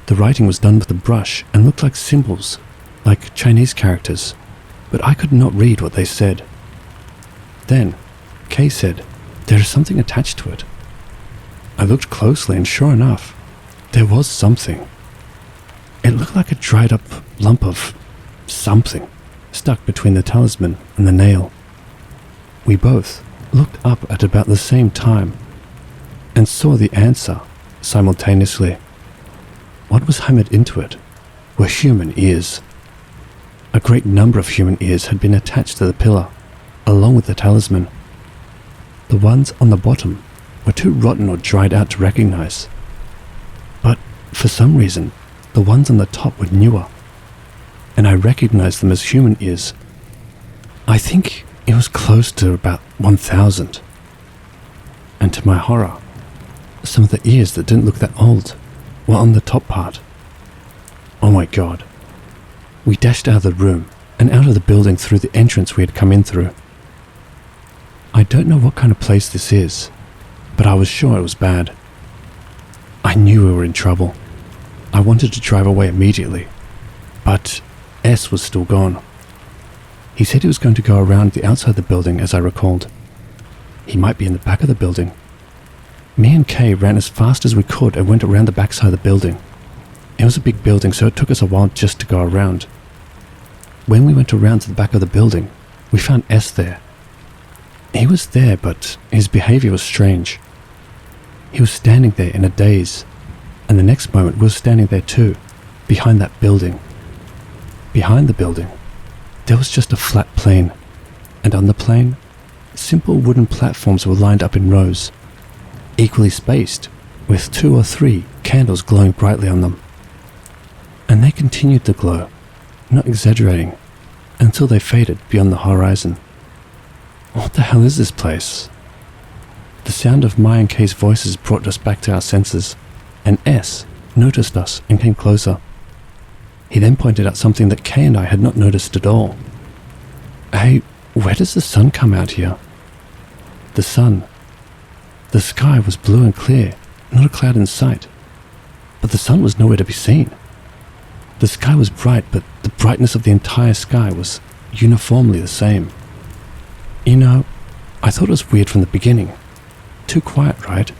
The writing was done with a brush and looked like symbols, like Chinese characters, but I could not read what they said. Then, Kay said, "There is something attached to it." I looked closely and sure enough, there was something. It looked like a dried up lump of something stuck between the talisman and the nail. We both looked up at about the same time and saw the answer simultaneously. What was hammered into it were human ears. A great number of human ears had been attached to the pillar, along with the talisman. The ones on the bottom were too rotten or dried out to recognize. But for some reason, the ones on the top were newer, and I recognized them as human ears. I think it was close to about 1,000. And to my horror, some of the ears that didn't look that old were on the top part. Oh my god. We dashed out of the room and out of the building through the entrance we had come in through. I don't know what kind of place this is, but I was sure it was bad. I knew we were in trouble. I wanted to drive away immediately, but S was still gone. He said he was going to go around the outside of the building, as I recalled. He might be in the back of the building. Me and Kay ran as fast as we could and went around the backside of the building. It was a big building, so it took us a while just to go around. When we went around to the back of the building, we found S there. He was there, but his behavior was strange. He was standing there in a daze, and the next moment we were standing there too, behind that building. Behind the building, there was just a flat plain, and on the plain, simple wooden platforms were lined up in rows, equally spaced, with 2 or 3 candles glowing brightly on them. And they continued to glow, not exaggerating, until they faded beyond the horizon. What the hell is this place? The sound of my and Kay's voices brought us back to our senses, and S noticed us and came closer. He then pointed out something that Kay and I had not noticed at all. "Hey, where does the sun come out here?" The sun. The sky was blue and clear, not a cloud in sight, but the sun was nowhere to be seen. The sky was bright, but the brightness of the entire sky was uniformly the same. You know, I thought it was weird from the beginning. Too quiet, right?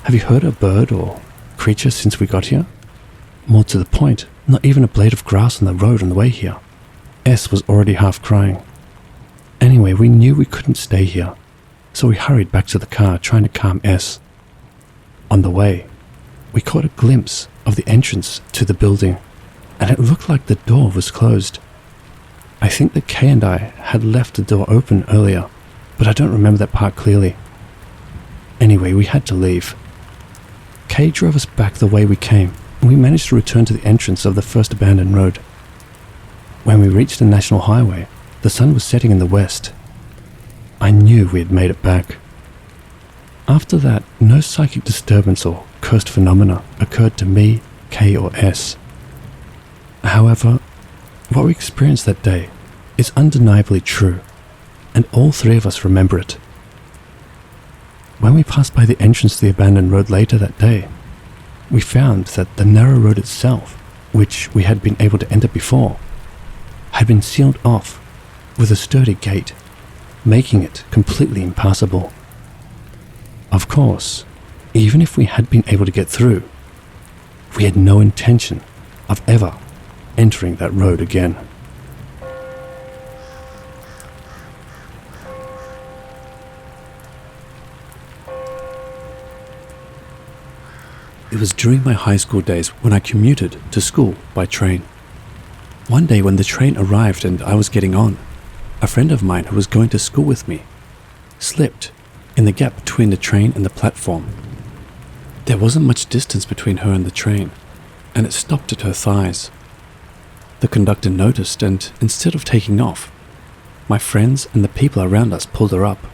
Have you heard a bird or creature since we got here? More to the point, not even a blade of grass on the road on the way here. S was already half crying. Anyway, we knew we couldn't stay here, so we hurried back to the car trying to calm S. On the way, we caught a glimpse of the entrance to the building, and it looked like the door was closed. I think that Kay and I had left the door open earlier, but I don't remember that part clearly. Anyway, we had to leave. Kay drove us back the way we came, and we managed to return to the entrance of the first abandoned road. When we reached the national highway, the sun was setting in the west. I knew we had made it back. After that, no psychic disturbance or cursed phenomena occurred to me, Kay, or S. However, what we experienced that day is undeniably true, and all 3 of us remember it. When we passed by the entrance to the abandoned road later that day, we found that the narrow road itself, which we had been able to enter before, had been sealed off with a sturdy gate, making it completely impassable. Of course, even if we had been able to get through, we had no intention of ever entering that road again. It was during my high school days when I commuted to school by train. One day when the train arrived and I was getting on, a friend of mine who was going to school with me slipped in the gap between the train and the platform. There wasn't much distance between her and the train, and it stopped at her thighs. The conductor noticed, and instead of taking off, my friends and the people around us pulled her up.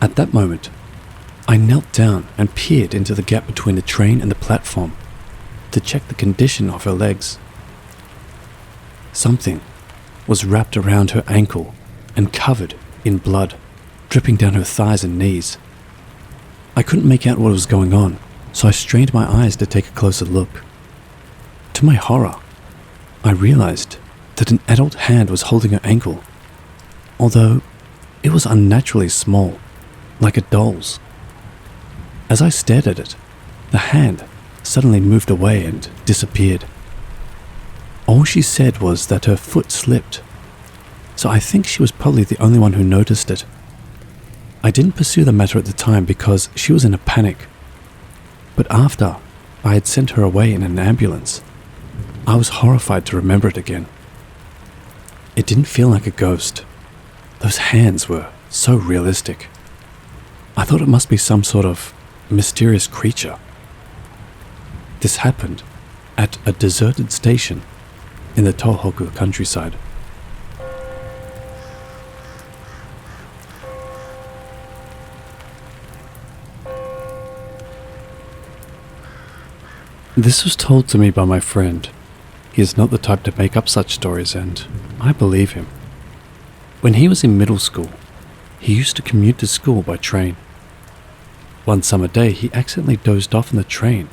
At that moment, I knelt down and peered into the gap between the train and the platform to check the condition of her legs. Something was wrapped around her ankle and covered in blood, dripping down her thighs and knees. I couldn't make out what was going on, so I strained my eyes to take a closer look. To my horror, I realized that an adult hand was holding her ankle, although it was unnaturally small, like a doll's. As I stared at it, the hand suddenly moved away and disappeared. All she said was that her foot slipped, so I think she was probably the only one who noticed it. I didn't pursue the matter at the time because she was in a panic, but after I had sent her away in an ambulance, I was horrified to remember it again. It didn't feel like a ghost. Those hands were so realistic. I thought it must be some sort of mysterious creature. This happened at a deserted station in the Tohoku countryside. This was told to me by my friend. He is not the type to make up such stories, and I believe him. When he was in middle school, he used to commute to school by train. One summer day, he accidentally dozed off on the train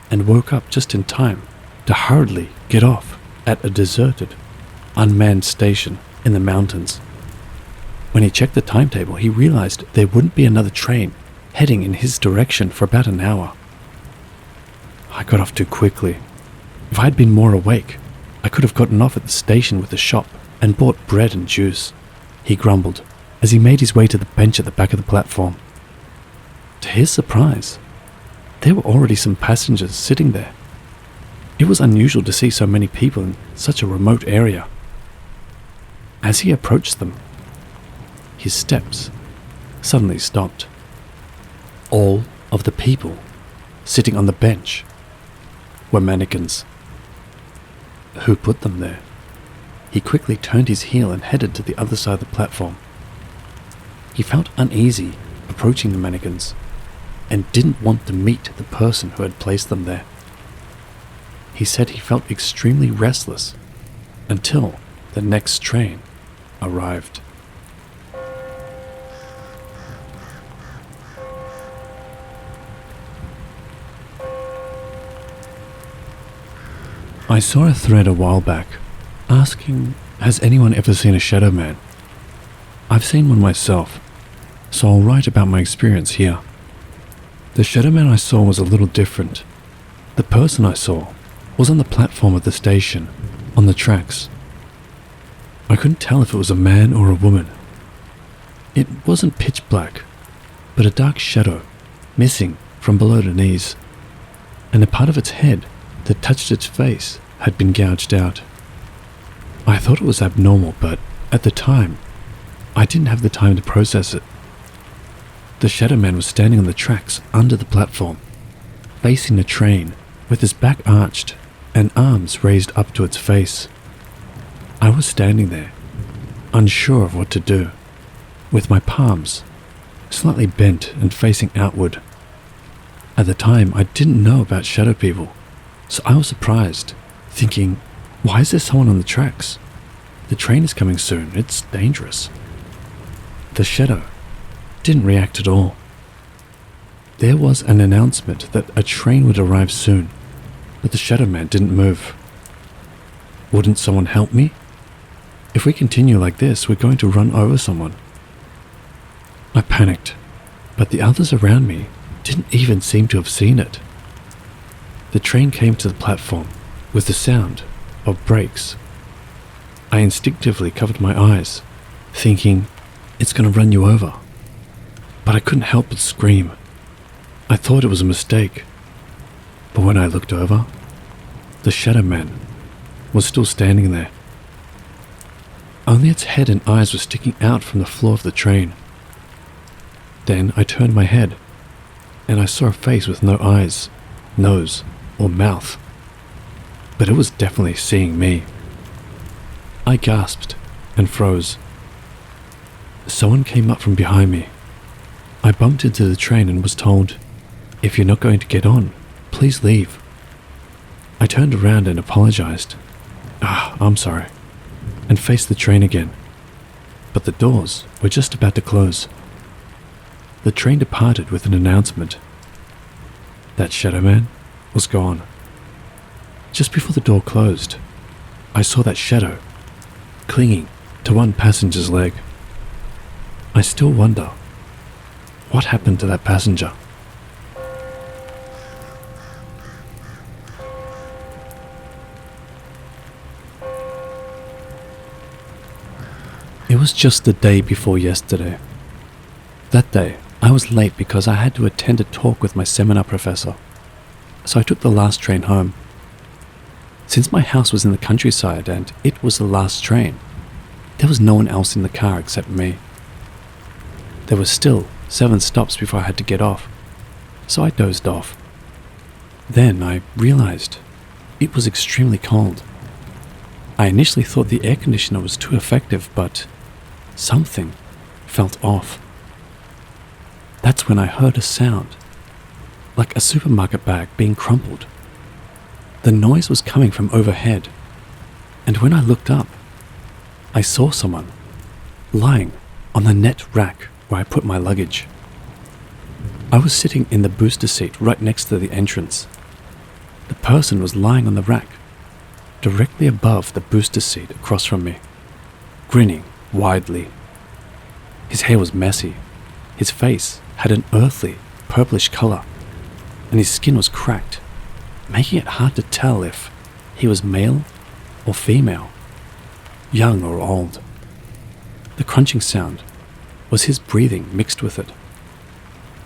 and woke up just in time to hurriedly get off at a deserted, unmanned station in the mountains. When he checked the timetable, he realized there wouldn't be another train heading in his direction for about an hour. I got off too quickly. If I had been more awake, I could have gotten off at the station with a shop and bought bread and juice, he grumbled as he made his way to the bench at the back of the platform. To his surprise, there were already some passengers sitting there. It was unusual to see so many people in such a remote area. As he approached them, his steps suddenly stopped. All of the people sitting on the bench were mannequins. Who put them there? He quickly turned his heel and headed to the other side of the platform. He felt uneasy approaching the mannequins and didn't want to meet the person who had placed them there. He said he felt extremely restless until the next train arrived. I saw a thread a while back asking, has anyone ever seen a shadow man? I've seen one myself, so I'll write about my experience here. The shadow man I saw was a little different. The person I saw was on the platform of the station, on the tracks. I couldn't tell if it was a man or a woman. It wasn't pitch black, but a dark shadow, missing from below the knees, and a part of its head that touched its face had been gouged out. I thought it was abnormal, but at the time, I didn't have the time to process it. The shadow man was standing on the tracks under the platform, facing the train, with his back arched and arms raised up to its face. I was standing there, unsure of what to do, with my palms slightly bent and facing outward. At the time, I didn't know about shadow people, so I was surprised, thinking, why is there someone on the tracks? The train is coming soon, it's dangerous. The shadow didn't react at all. There was an announcement that a train would arrive soon, but the shadow man didn't move. Wouldn't someone help me? If we continue like this, we're going to run over someone. I panicked, but the others around me didn't even seem to have seen it. The train came to the platform with the sound of brakes. I instinctively covered my eyes, thinking, it's going to run you over. But I couldn't help but scream. I thought it was a mistake, But when I looked over, the shadow man was still standing there. Only its head and eyes were sticking out from the floor of the train. Then I turned my head, and I saw a face with no eyes, nose, or mouth. But it was definitely seeing me. I gasped and froze. Someone came up from behind me. I bumped into the train and was told, "If you're not going to get on, please leave." I turned around and apologized. I'm sorry, and faced the train again. But the doors were just about to close. The train departed with an announcement. That shadow man was gone. Just before the door closed, I saw that shadow clinging to one passenger's leg. I still wonder what happened to that passenger. It was just the day before yesterday. That day, I was late because I had to attend a talk with my seminar professor, so I took the last train home. Since my house was in the countryside and it was the last train, there was no one else in the car except me. There were still 7 stops before I had to get off, so I dozed off. Then I realized it was extremely cold. I initially thought the air conditioner was too effective, but something felt off. That's when I heard a sound, like a supermarket bag being crumpled. The noise was coming from overhead, and when I looked up, I saw someone lying on the net rack where I put my luggage. I was sitting in the booster seat right next to the entrance. The person was lying on the rack, directly above the booster seat across from me, grinning widely. His hair was messy, his face had an earthy, purplish color, and his skin was cracked, making it hard to tell if he was male or female, young or old. The crunching sound was his breathing mixed with it.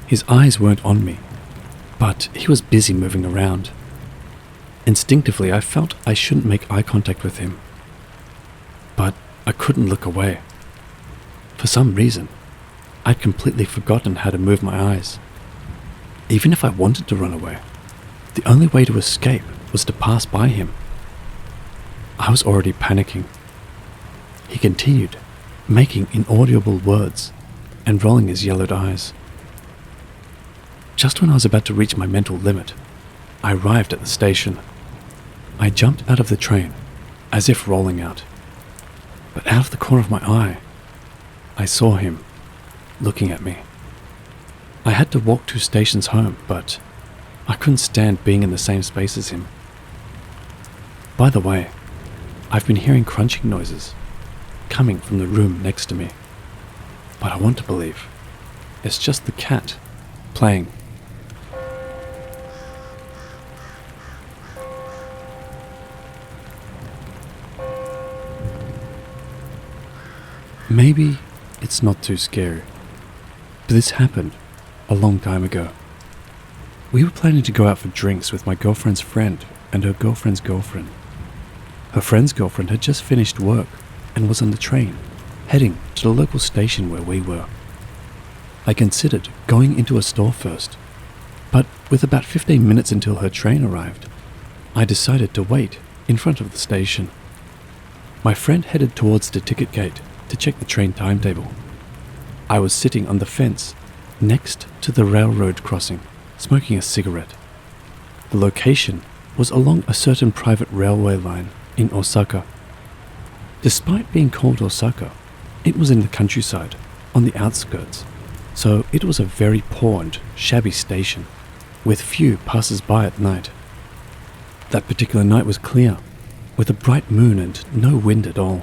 His eyes weren't on me, but he was busy moving around. Instinctively, I felt I shouldn't make eye contact with him, but I couldn't look away. For some reason, I'd completely forgotten how to move my eyes. Even if I wanted to run away, the only way to escape was to pass by him. I was already panicking. He continued, making inaudible words and rolling his yellowed eyes. Just when I was about to reach my mental limit, I arrived at the station. I jumped out of the train, as if rolling out. But out of the corner of my eye, I saw him looking at me. I had to walk 2 stations home, but I couldn't stand being in the same space as him. By the way, I've been hearing crunching noises coming from the room next to me, but I want to believe it's just the cat playing. Maybe it's not too scary, but this happened a long time ago. We were planning to go out for drinks with my girlfriend's friend and her girlfriend's girlfriend. Her friend's girlfriend had just finished work and was on the train, heading to the local station where we were. I considered going into a store first, but with about 15 minutes until her train arrived, I decided to wait in front of the station. My friend headed towards the ticket gate to check the train timetable. I was sitting on the fence next to the railroad crossing, smoking a cigarette. The location was along a certain private railway line in Osaka. Despite being called Osaka, it was in the countryside, on the outskirts, so it was a very poor and shabby station, with few passers-by at night. That particular night was clear, with a bright moon and no wind at all.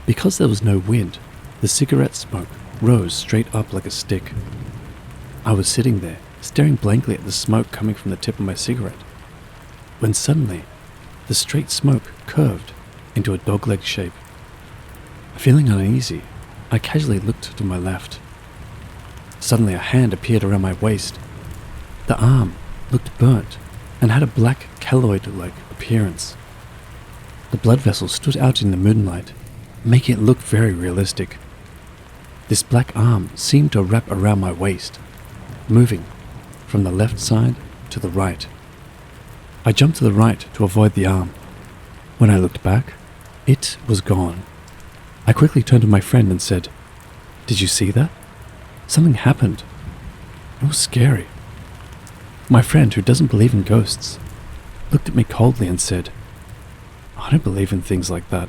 Because there was no wind, the cigarette smoke rose straight up like a stick. I was sitting there, staring blankly at the smoke coming from the tip of my cigarette, when suddenly the straight smoke curved into a dogleg shape. Feeling uneasy, I casually looked to my left. Suddenly a hand appeared around my waist. The arm looked burnt and had a black colloid-like appearance. The blood vessel stood out in the moonlight, making it look very realistic. This black arm seemed to wrap around my waist, moving from the left side to the right. I jumped to the right to avoid the arm. When I looked back, it was gone. I quickly turned to my friend and said, "Did you see that? Something happened. It was scary." My friend, who doesn't believe in ghosts, looked at me coldly and said, "I don't believe in things like that."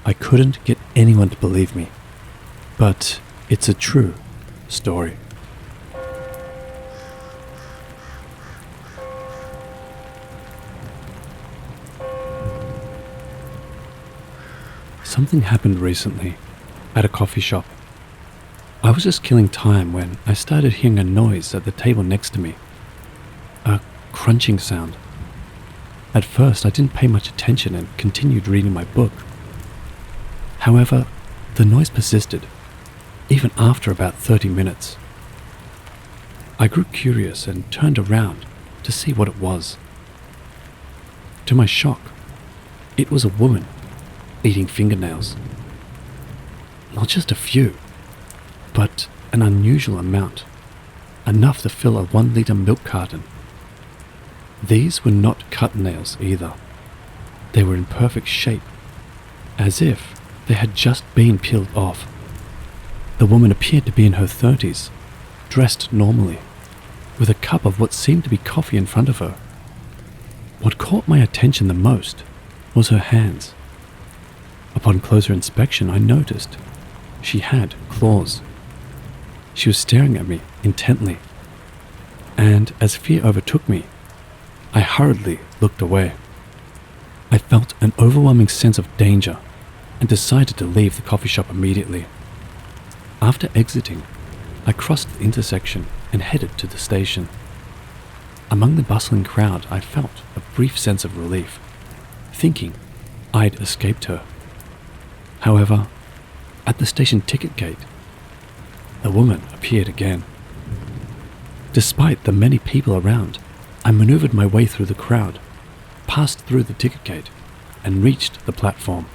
I couldn't get anyone to believe me, but it's a true story. Something happened recently at a coffee shop. I was just killing time when I started hearing a noise at the table next to me. A crunching sound. At first I didn't pay much attention and continued reading my book. However, the noise persisted, even after about 30 minutes. I grew curious and turned around to see what it was. To my shock, it was a woman eating fingernails. Not just a few, but an unusual amount, enough to fill a 1-liter milk carton. These were not cut nails either. They were in perfect shape, as if they had just been peeled off. The woman appeared to be in her 30s, dressed normally, with a cup of what seemed to be coffee in front of her. What caught my attention the most was her hands. Upon closer inspection, I noticed she had claws. She was staring at me intently, and as fear overtook me, I hurriedly looked away. I felt an overwhelming sense of danger and decided to leave the coffee shop immediately. After exiting, I crossed the intersection and headed to the station. Among the bustling crowd, I felt a brief sense of relief, thinking I'd escaped her. However, at the station ticket gate, the woman appeared again. Despite the many people around, I maneuvered my way through the crowd, passed through the ticket gate, and reached the platform.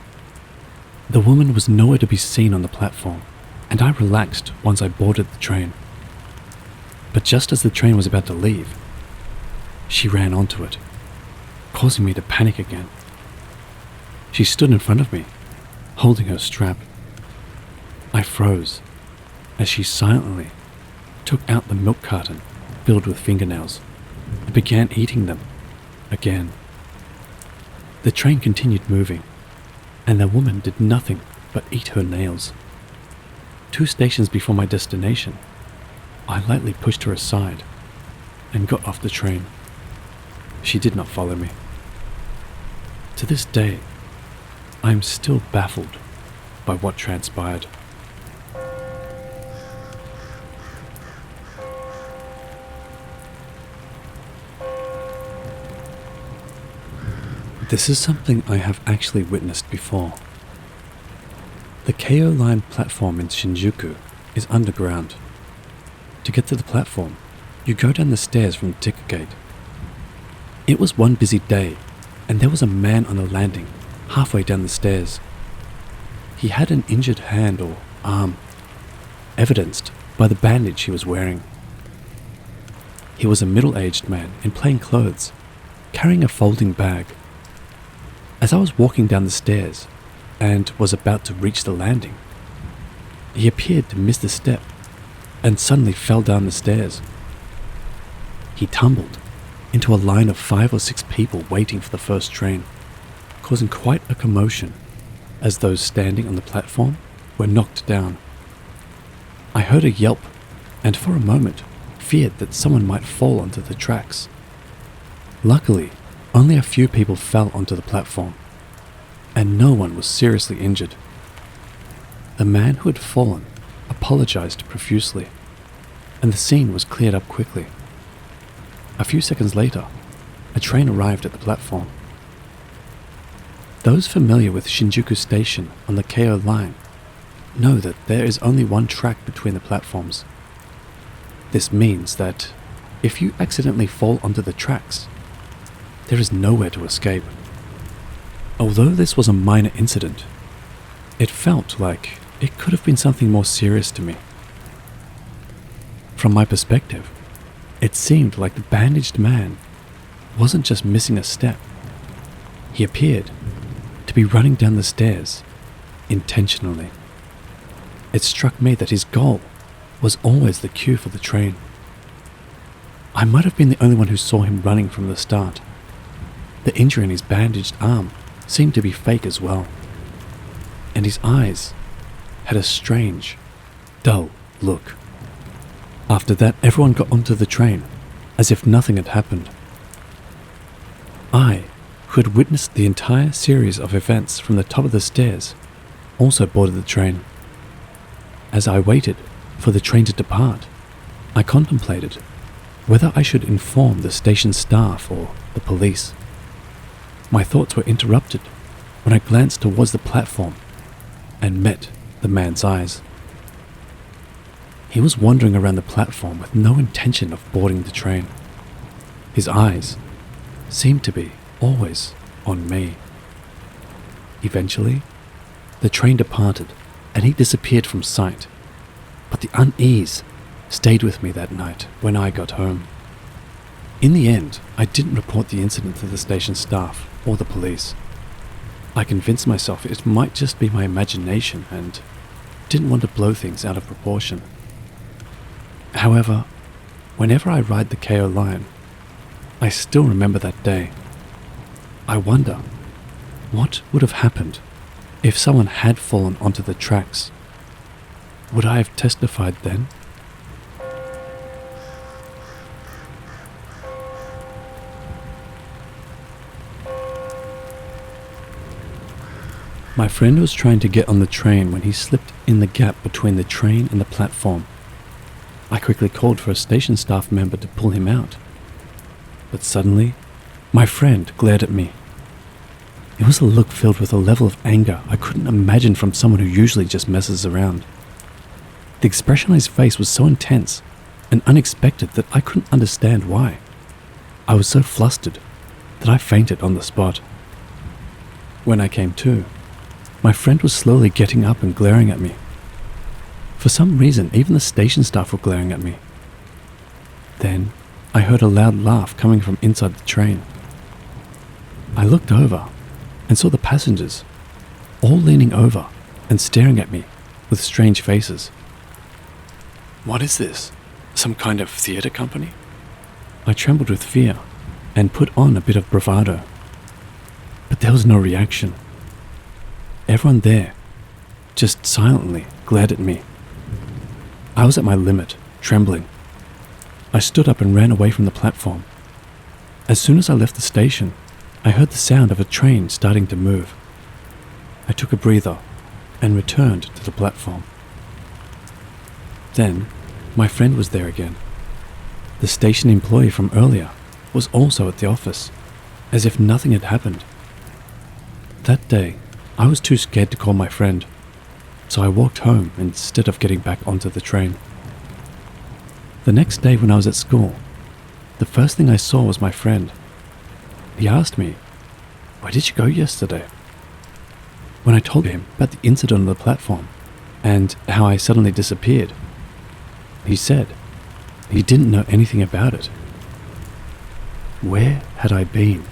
The woman was nowhere to be seen on the platform, and I relaxed once I boarded the train. But just as the train was about to leave, she ran onto it, causing me to panic again. She stood in front of me, holding her strap. I froze as she silently took out the milk carton filled with fingernails and began eating them again. The train continued moving, and the woman did nothing but eat her nails. 2 stations before my destination, I lightly pushed her aside and got off the train. She did not follow me. To this day, I am still baffled by what transpired. This is something I have actually witnessed before. The KO line platform in Shinjuku is underground. To get to the platform, you go down the stairs from the ticket gate. It was one busy day, and there was a man on the landing halfway down the stairs. He had an injured hand or arm, evidenced by the bandage he was wearing. He was a middle-aged man in plain clothes, carrying a folding bag. As I was walking down the stairs and was about to reach the landing, he appeared to miss the step and suddenly fell down the stairs. He tumbled into a line of 5 or 6 people waiting for the first train, causing quite a commotion as those standing on the platform were knocked down. I heard a yelp and for a moment feared that someone might fall onto the tracks. Luckily, only a few people fell onto the platform, and no one was seriously injured. The man who had fallen apologized profusely, and the scene was cleared up quickly. A few seconds later, a train arrived at the platform. Those familiar with Shinjuku Station on the KO line know that there is only one track between the platforms. This means that if you accidentally fall onto the tracks, there is nowhere to escape. Although this was a minor incident, it felt like it could have been something more serious to me. From my perspective, it seemed like the bandaged man wasn't just missing a step. He appeared to be running down the stairs intentionally. It struck me that his goal was always the queue for the train. I might have been the only one who saw him running from the start. The injury in his bandaged arm seemed to be fake as well, and his eyes had a strange, dull look. After that, everyone got onto the train as if nothing had happened. I, who had witnessed the entire series of events from the top of the stairs, also boarded the train. As I waited for the train to depart, I contemplated whether I should inform the station staff or the police. My thoughts were interrupted when I glanced towards the platform and met the man's eyes. He was wandering around the platform with no intention of boarding the train. His eyes seemed to be always on me. Eventually, the train departed and he disappeared from sight, but the unease stayed with me that night when I got home. In the end, I didn't report the incident to the station staff or the police. I convinced myself it might just be my imagination and didn't want to blow things out of proportion. However, whenever I ride the KO line, I still remember that day. I wonder what would have happened if someone had fallen onto the tracks. Would I have testified then? My friend was trying to get on the train when he slipped in the gap between the train and the platform. I quickly called for a station staff member to pull him out. But suddenly, my friend glared at me. It was a look filled with a level of anger I couldn't imagine from someone who usually just messes around. The expression on his face was so intense and unexpected that I couldn't understand why. I was so flustered that I fainted on the spot. When I came to, my friend was slowly getting up and glaring at me. For some reason, even the station staff were glaring at me. Then, I heard a loud laugh coming from inside the train. I looked over and saw the passengers all leaning over and staring at me with strange faces. What is this? Some kind of theater company? I trembled with fear and put on a bit of bravado. But there was no reaction. Everyone there just silently glared at me. I was at my limit, trembling. I stood up and ran away from the platform. As soon as I left the station, I heard the sound of a train starting to move. I took a breather and returned to the platform. Then, my friend was there again. The station employee from earlier was also at the office, as if nothing had happened. That day, I was too scared to call my friend, so I walked home instead of getting back onto the train. The next day when I was at school, the first thing I saw was my friend. He asked me, "Where did you go yesterday?" When I told him about the incident on the platform and how I suddenly disappeared, he said he didn't know anything about it. Where had I been?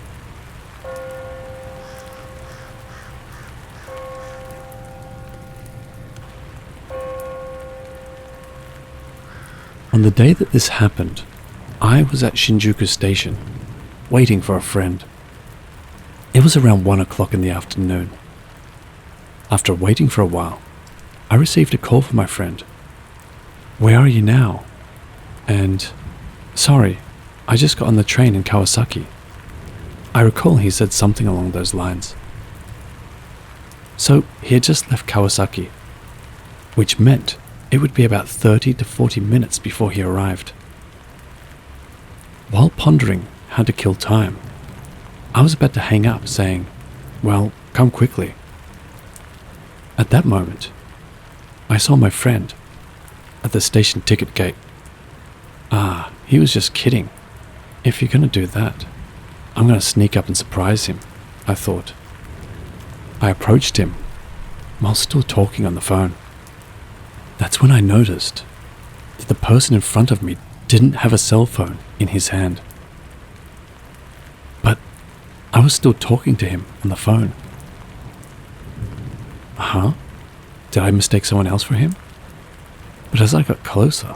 On the day that this happened, I was at Shinjuku Station, waiting for a friend. It was around 1 o'clock in the afternoon. After waiting for a while, I received a call from my friend. "Where are you now?" And, "Sorry, I just got on the train in Kawasaki." I recall he said something along those lines. So he had just left Kawasaki, which meant it would be about 30 to 40 minutes before he arrived. While pondering how to kill time, I was about to hang up saying, "Well, come quickly." At that moment, I saw my friend at the station ticket gate. he was just kidding. If you're going to do that, I'm going to sneak up and surprise him, I thought. I approached him while still talking on the phone. That's when I noticed that the person in front of me didn't have a cell phone in his hand. But I was still talking to him on the phone. Did I mistake someone else for him? But as I got closer,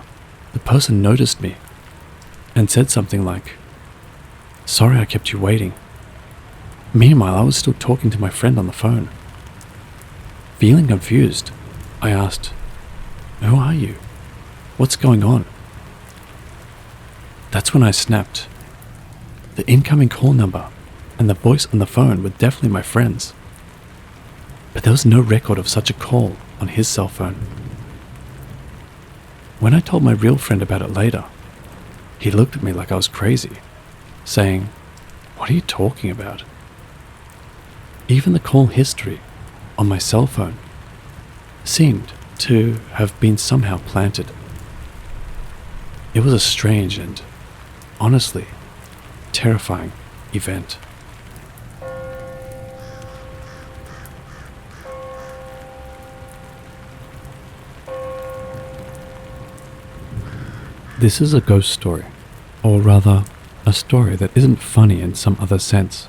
the person noticed me and said something like, "Sorry I kept you waiting." Meanwhile, I was still talking to my friend on the phone. Feeling confused, I asked, "Who are you? What's going on?" That's when I snapped. The incoming call number and the voice on the phone were definitely my friend's. But there was no record of such a call on his cell phone. When I told my real friend about it later, he looked at me like I was crazy, saying, "What are you talking about?" Even the call history on my cell phone seemed to have been somehow planted. It was a strange and, honestly, terrifying event. This is a ghost story, or rather, a story that isn't funny in some other sense.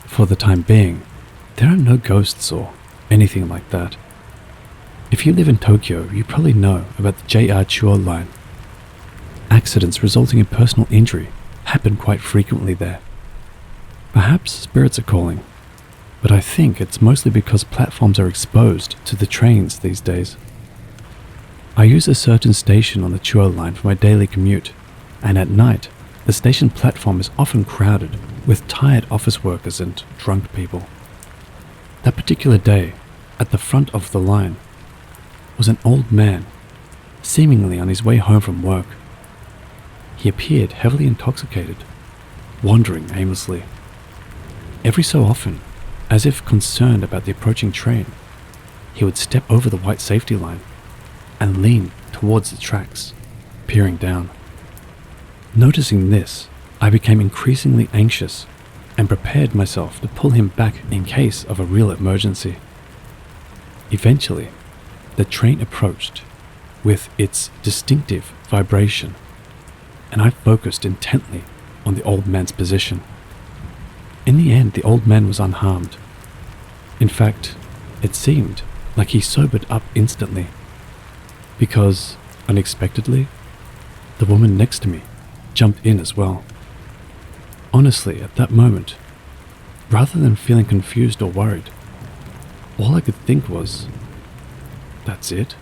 For the time being, there are no ghosts or anything like that. If you live in Tokyo, you probably know about the JR Chuo line. Accidents resulting in personal injury happen quite frequently there. Perhaps spirits are calling, but I think it's mostly because platforms are exposed to the trains these days. I use a certain station on the Chuo line for my daily commute, and at night, the station platform is often crowded with tired office workers and drunk people. That particular day, at the front of the line, was an old man, seemingly on his way home from work. He appeared heavily intoxicated, wandering aimlessly. Every so often, as if concerned about the approaching train, he would step over the white safety line and lean towards the tracks, peering down. Noticing this, I became increasingly anxious and prepared myself to pull him back in case of a real emergency. Eventually, the train approached with its distinctive vibration, and I focused intently on the old man's position. In the end, the old man was unharmed. In fact, it seemed like he sobered up instantly, because, unexpectedly, the woman next to me jumped in as well. Honestly, at that moment, rather than feeling confused or worried, all I could think was, that's it?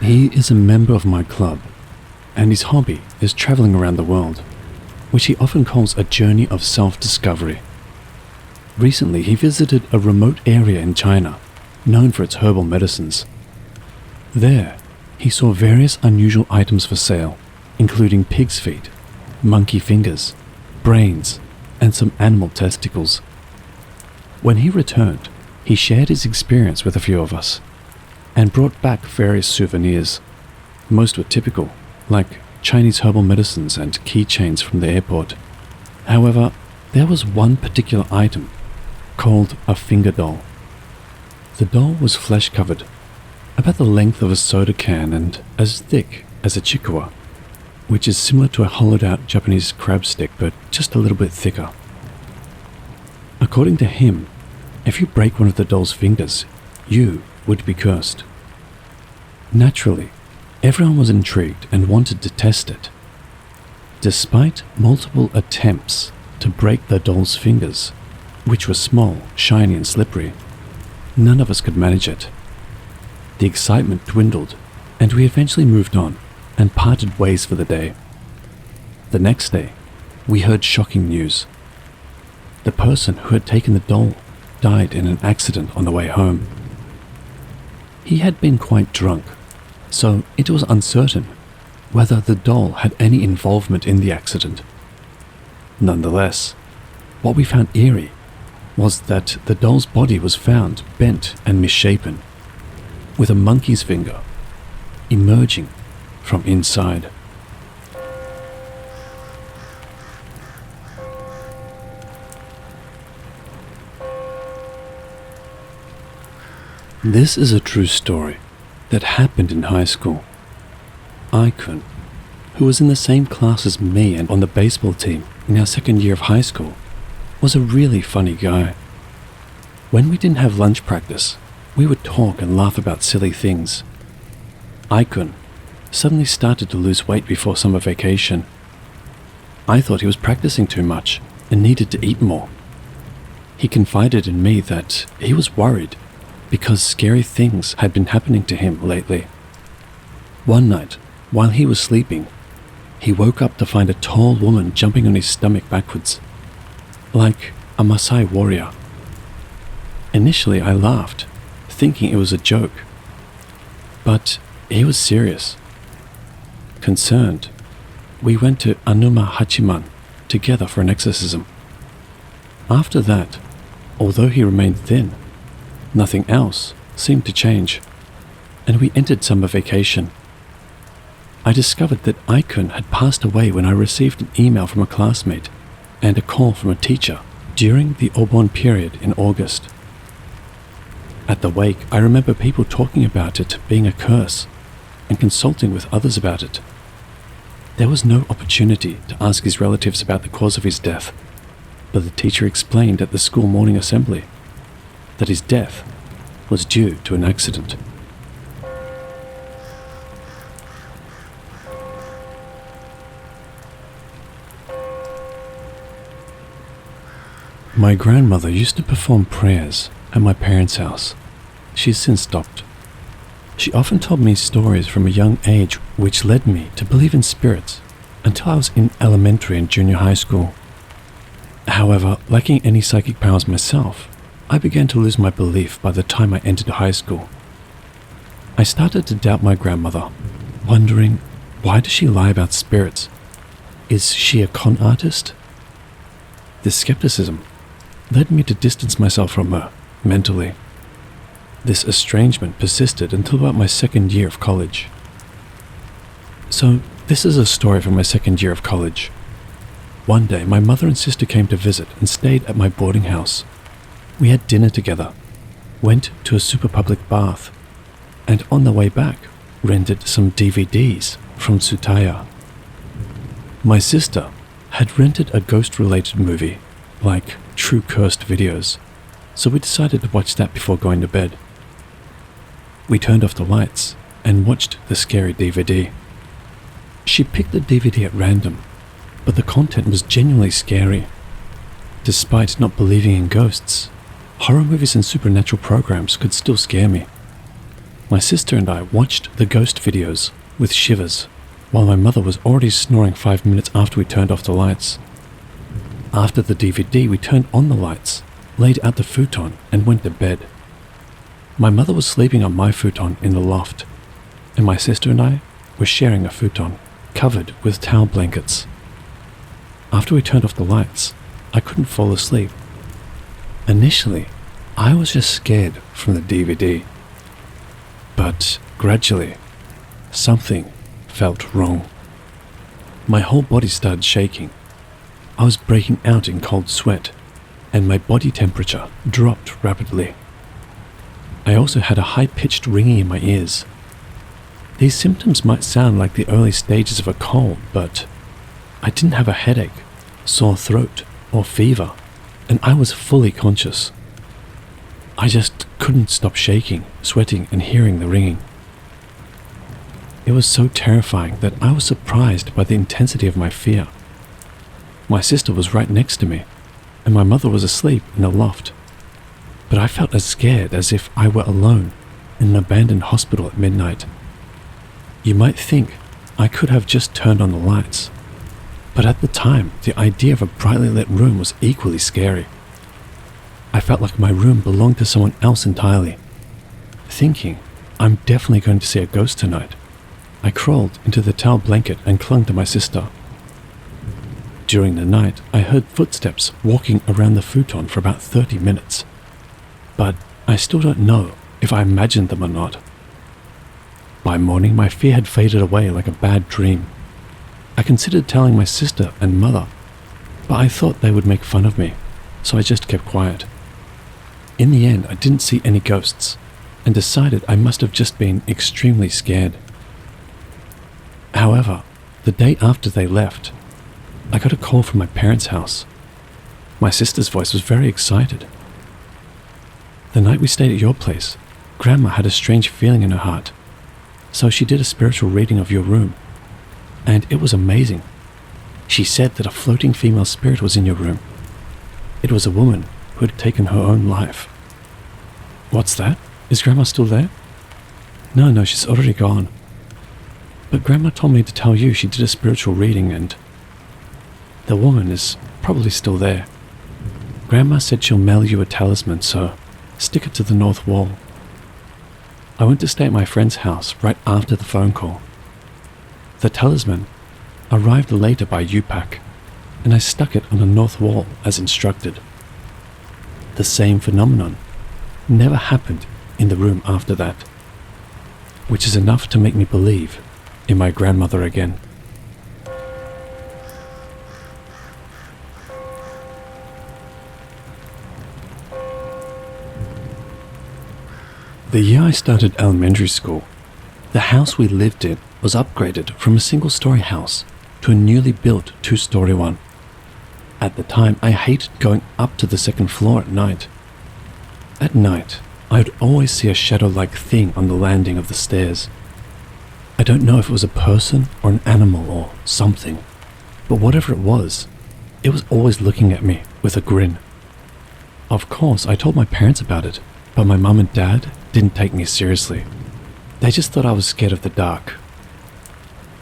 He is a member of my club, and his hobby is traveling around the world, which he often calls a journey of self-discovery. Recently, he visited a remote area in China, known for its herbal medicines. There, he saw various unusual items for sale, including pig's feet, monkey fingers, brains, and some animal testicles. When he returned, he shared his experience with a few of us, and brought back various souvenirs. Most were typical, like Chinese herbal medicines and keychains from the airport. However, there was one particular item called a finger doll. The doll was flesh-covered, about the length of a soda can and as thick as a chikua, which is similar to a hollowed-out Japanese crab stick but just a little bit thicker. According to him, if you break one of the doll's fingers, you would be cursed. Naturally, everyone was intrigued and wanted to test it. Despite multiple attempts to break the doll's fingers, which were small, shiny and slippery, none of us could manage it. The excitement dwindled, and we eventually moved on and parted ways for the day. The next day, we heard shocking news. The person who had taken the doll died in an accident on the way home. He had been quite drunk, so it was uncertain whether the doll had any involvement in the accident. Nonetheless, what we found eerie was that the doll's body was found bent and misshapen, with a monkey's finger emerging from inside. This is a true story that happened in high school. Icon, who was in the same class as me and on the baseball team in our second year of high school, was a really funny guy. When we didn't have lunch practice, we would talk and laugh about silly things. Icon suddenly started to lose weight before summer vacation. I thought he was practicing too much and needed to eat more. He confided in me that he was worried because scary things had been happening to him lately. One night, while he was sleeping, he woke up to find a tall woman jumping on his stomach backwards, like a Maasai warrior. Initially, I laughed, thinking it was a joke, but he was serious. Concerned, we went to Anuma Hachiman together for an exorcism. After that, although he remained thin, nothing else seemed to change, and we entered summer vacation. I discovered that Icon had passed away when I received an email from a classmate and a call from a teacher during the Obon period in August. At the wake, I remember people talking about it being a curse and consulting with others about it. There was no opportunity to ask his relatives about the cause of his death, but the teacher explained at the school morning assembly that his death was due to an accident. My grandmother used to perform prayers at my parents' house. She's since stopped. She often told me stories from a young age which led me to believe in spirits until I was in elementary and junior high school. However, lacking any psychic powers myself, I began to lose my belief by the time I entered high school. I started to doubt my grandmother, wondering, why does she lie about spirits? Is she a con artist? This skepticism led me to distance myself from her mentally. This estrangement persisted until about my second year of college. So, this is a story from my second year of college. One day, my mother and sister came to visit and stayed at my boarding house. We had dinner together, went to a super public bath, and on the way back, rented some DVDs from Tsutaya. My sister had rented a ghost-related movie, like True Cursed videos, so we decided to watch that before going to bed. We turned off the lights and watched the scary DVD. She picked the DVD at random, but the content was genuinely scary. Despite not believing in ghosts, horror movies and supernatural programs could still scare me. My sister and I watched the ghost videos with shivers, while my mother was already snoring 5 minutes after we turned off the lights. After the DVD, we turned on the lights, laid out the futon, and went to bed. My mother was sleeping on my futon in the loft, and my sister and I were sharing a futon, covered with towel blankets. After we turned off the lights, I couldn't fall asleep. Initially, I was just scared from the DVD. But gradually, something felt wrong. My whole body started shaking. I was breaking out in cold sweat, and my body temperature dropped rapidly. I also had a high-pitched ringing in my ears. These symptoms might sound like the early stages of a cold, but I didn't have a headache, sore throat, or fever, and I was fully conscious. I just couldn't stop shaking, sweating, and hearing the ringing. It was so terrifying that I was surprised by the intensity of my fear. My sister was right next to me, and my mother was asleep in the loft. But I felt as scared as if I were alone in an abandoned hospital at midnight. You might think I could have just turned on the lights, but at the time, the idea of a brightly lit room was equally scary. I felt like my room belonged to someone else entirely. Thinking, I'm definitely going to see a ghost tonight, I crawled into the towel blanket and clung to my sister. During the night, I heard footsteps walking around the futon for about 30 minutes. But I still don't know if I imagined them or not. By morning, my fear had faded away like a bad dream. I considered telling my sister and mother, but I thought they would make fun of me, so I just kept quiet. In the end, I didn't see any ghosts, and decided I must have just been extremely scared. However, the day after they left, I got a call from my parents' house. My sister's voice was very excited. The night we stayed at your place, Grandma had a strange feeling in her heart, so she did a spiritual reading of your room, and it was amazing. She said that a floating female spirit was in your room. It was a woman who had taken her own life. What's that? Is Grandma still there? No, she's already gone. But Grandma told me to tell you she did a spiritual reading and the woman is probably still there. Grandma said she'll mail you a talisman, so stick it to the north wall. I went to stay at my friend's house right after the phone call. The talisman arrived later by U-Pack, and I stuck it on the north wall as instructed. The same phenomenon never happened in the room after that, which is enough to make me believe in my grandmother again. The year I started elementary school, the house we lived in was upgraded from a single-story house to a newly built two-story one. At the time, I hated going up to the second floor at night. At night, I would always see a shadow-like thing on the landing of the stairs. I don't know if it was a person or an animal or something, but whatever it was always looking at me with a grin. Of course, I told my parents about it, but my mum and dad didn't take me seriously. They just thought I was scared of the dark.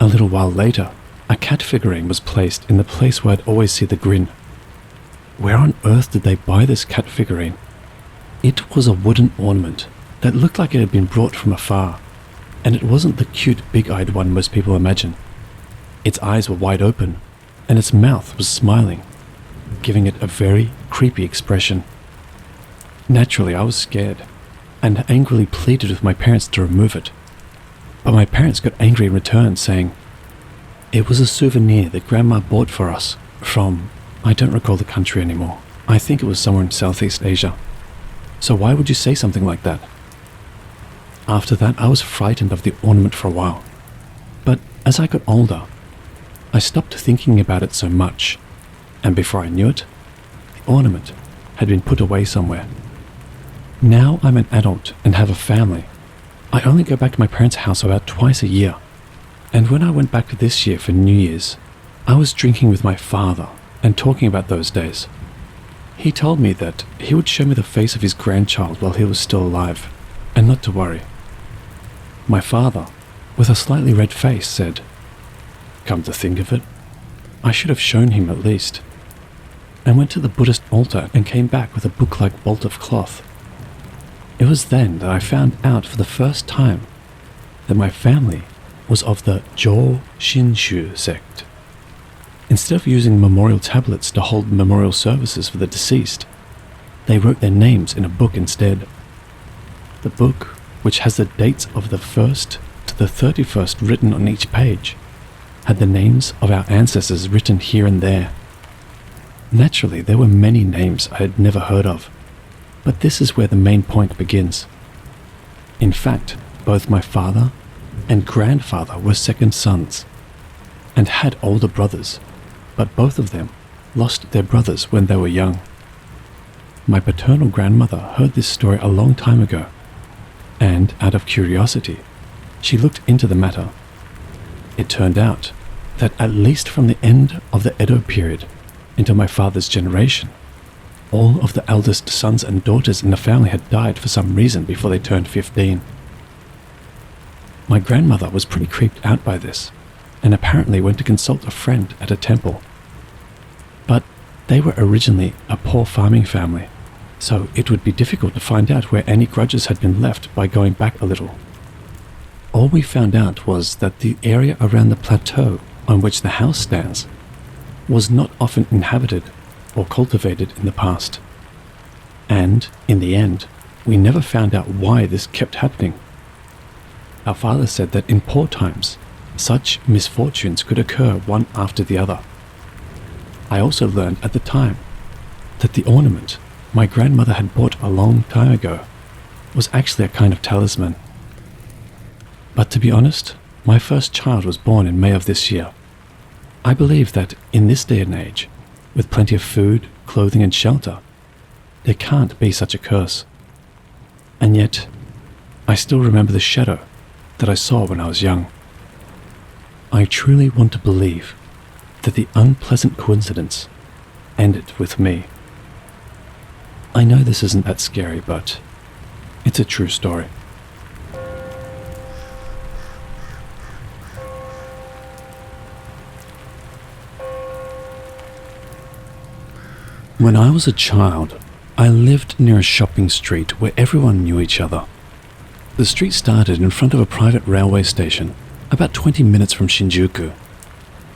A little while later, a cat figurine was placed in the place where I'd always see the grin. Where on earth did they buy this cat figurine? It was a wooden ornament that looked like it had been brought from afar, and it wasn't the cute big-eyed one most people imagine. Its eyes were wide open, and its mouth was smiling, giving it a very creepy expression. Naturally, I was scared, and angrily pleaded with my parents to remove it. But my parents got angry in return, saying, "It was a souvenir that Grandma bought for us from, I don't recall the country anymore. I think it was somewhere in Southeast Asia. So why would you say something like that?" After that, I was frightened of the ornament for a while. But as I got older, I stopped thinking about it so much, and before I knew it, the ornament had been put away somewhere. Now I'm an adult and have a family. I only go back to my parents' house about twice a year. And when I went back this year for New Year's, I was drinking with my father and talking about those days. He told me that he would show me the face of his grandchild while he was still alive, and not to worry. My father, with a slightly red face, said, "Come to think of it, I should have shown him at least," and went to the Buddhist altar and came back with a book-like bolt of cloth. It was then that I found out for the first time that my family was of the Jo Shinshu sect. Instead of using memorial tablets to hold memorial services for the deceased, they wrote their names in a book instead. The book, which has the dates of the 1st to the 31st written on each page, had the names of our ancestors written here and there. Naturally, there were many names I had never heard of, but this is where the main point begins. In fact, both my father and grandfather were second sons, and had older brothers, but both of them lost their brothers when they were young. My paternal grandmother heard this story a long time ago, and out of curiosity, she looked into the matter. It turned out that at least from the end of the Edo period into my father's generation, all of the eldest sons and daughters in the family had died for some reason before they turned 15. My grandmother was pretty creeped out by this, and apparently went to consult a friend at a temple. But they were originally a poor farming family, so it would be difficult to find out where any grudges had been left by going back a little. All we found out was that the area around the plateau on which the house stands was not often inhabited or cultivated in the past. And, in the end, we never found out why this kept happening. Our father said that in poor times, such misfortunes could occur one after the other. I also learned at the time that the ornament my grandmother had bought a long time ago was actually a kind of talisman. But to be honest, my first child was born in May of this year. I believe that in this day and age, with plenty of food, clothing and shelter, there can't be such a curse. And yet, I still remember the shadow that I saw when I was young. I truly want to believe that the unpleasant coincidence ended with me. I know this isn't that scary, but it's a true story. When I was a child, I lived near a shopping street where everyone knew each other. The street started in front of a private railway station, about 20 minutes from Shinjuku.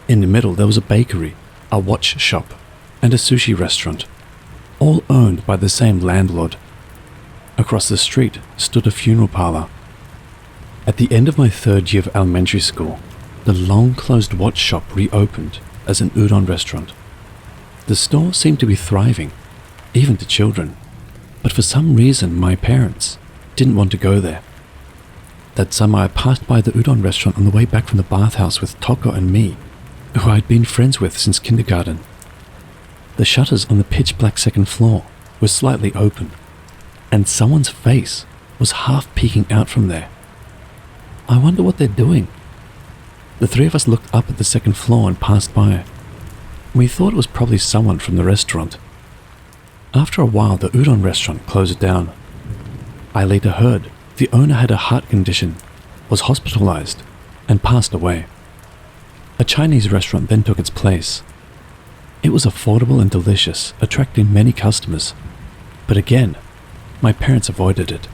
In the middle there was a bakery, a watch shop, and a sushi restaurant, all owned by the same landlord. Across the street stood a funeral parlor. At the end of my third year of elementary school, the long-closed watch shop reopened as an udon restaurant. The store seemed to be thriving, even to children, but for some reason my parents didn't want to go there. That summer I passed by the udon restaurant on the way back from the bathhouse with Toko and me, who I'd been friends with since kindergarten. The shutters on the pitch-black second floor were slightly open, and someone's face was half peeking out from there. I wonder what they're doing. The three of us looked up at the second floor and passed by. We thought it was probably someone from the restaurant. After a while, the udon restaurant closed down. I later heard the owner had a heart condition, was hospitalized, and passed away. A Chinese restaurant then took its place. It was affordable and delicious, attracting many customers. But again, my parents avoided it.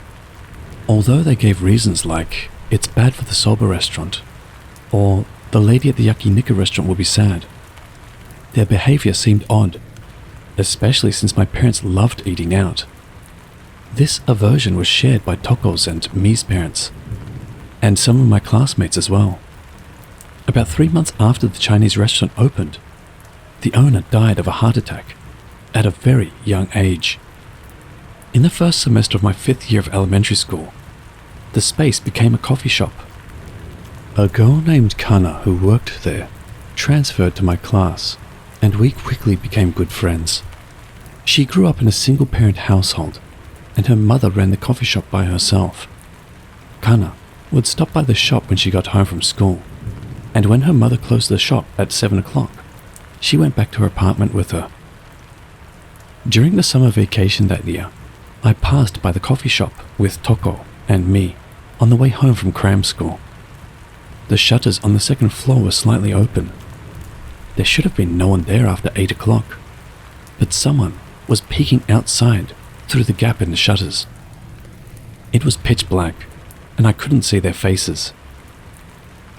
Although they gave reasons like, it's bad for the soba restaurant, or the lady at the yakiniku restaurant will be sad. Their behavior seemed odd, especially since my parents loved eating out. This aversion was shared by Toko's and me's parents, and some of my classmates as well. About 3 months after the Chinese restaurant opened, the owner died of a heart attack at a very young age. In the first semester of my 5th year of elementary school, the space became a coffee shop. A girl named Kana who worked there transferred to my class, and we quickly became good friends. She grew up in a single-parent household, and her mother ran the coffee shop by herself. Kana would stop by the shop when she got home from school, and when her mother closed the shop at 7 o'clock, she went back to her apartment with her. During the summer vacation that year, I passed by the coffee shop with Toko and me on the way home from cram school. The shutters on the second floor were slightly open. There should have been no one there after 8 o'clock, but someone was peeking outside through the gap in the shutters. It was pitch black, and I couldn't see their faces.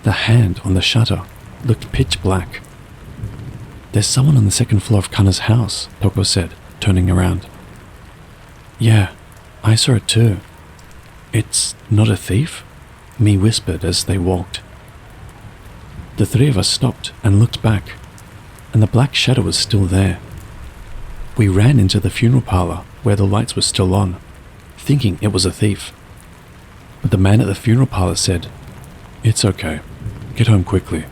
The hand on the shutter looked pitch black. There's someone on the second floor of Kana's house, Toko said, turning around. Yeah, I saw it too. It's not a thief? Me whispered as they walked. The three of us stopped and looked back, and the black shadow was still there. We ran into the funeral parlor where the lights were still on, thinking it was a thief. But the man at the funeral parlor said, "It's okay, get home quickly,"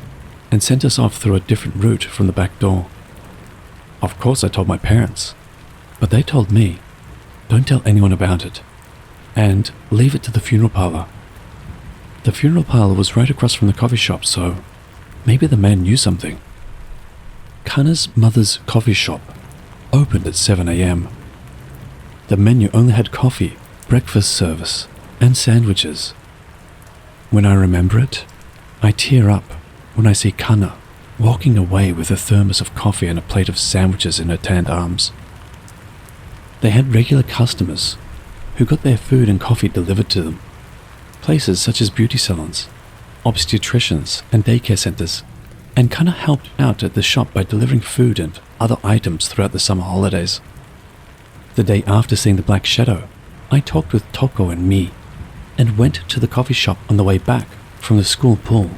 and sent us off through a different route from the back door. Of course I told my parents, but they told me, "Don't tell anyone about it, and leave it to the funeral parlor." The funeral parlor was right across from the coffee shop, so maybe the man knew something. Kana's mother's coffee shop opened at 7 a.m. The menu only had coffee, breakfast service, and sandwiches. When I remember it, I tear up when I see Kana walking away with a thermos of coffee and a plate of sandwiches in her tanned arms. They had regular customers who got their food and coffee delivered to them. Places such as beauty salons, obstetricians, and daycare centers, and Kana helped out at the shop by delivering food and other items throughout the summer holidays. The day after seeing the Black Shadow, I talked with Toko and me and went to the coffee shop on the way back from the school pool.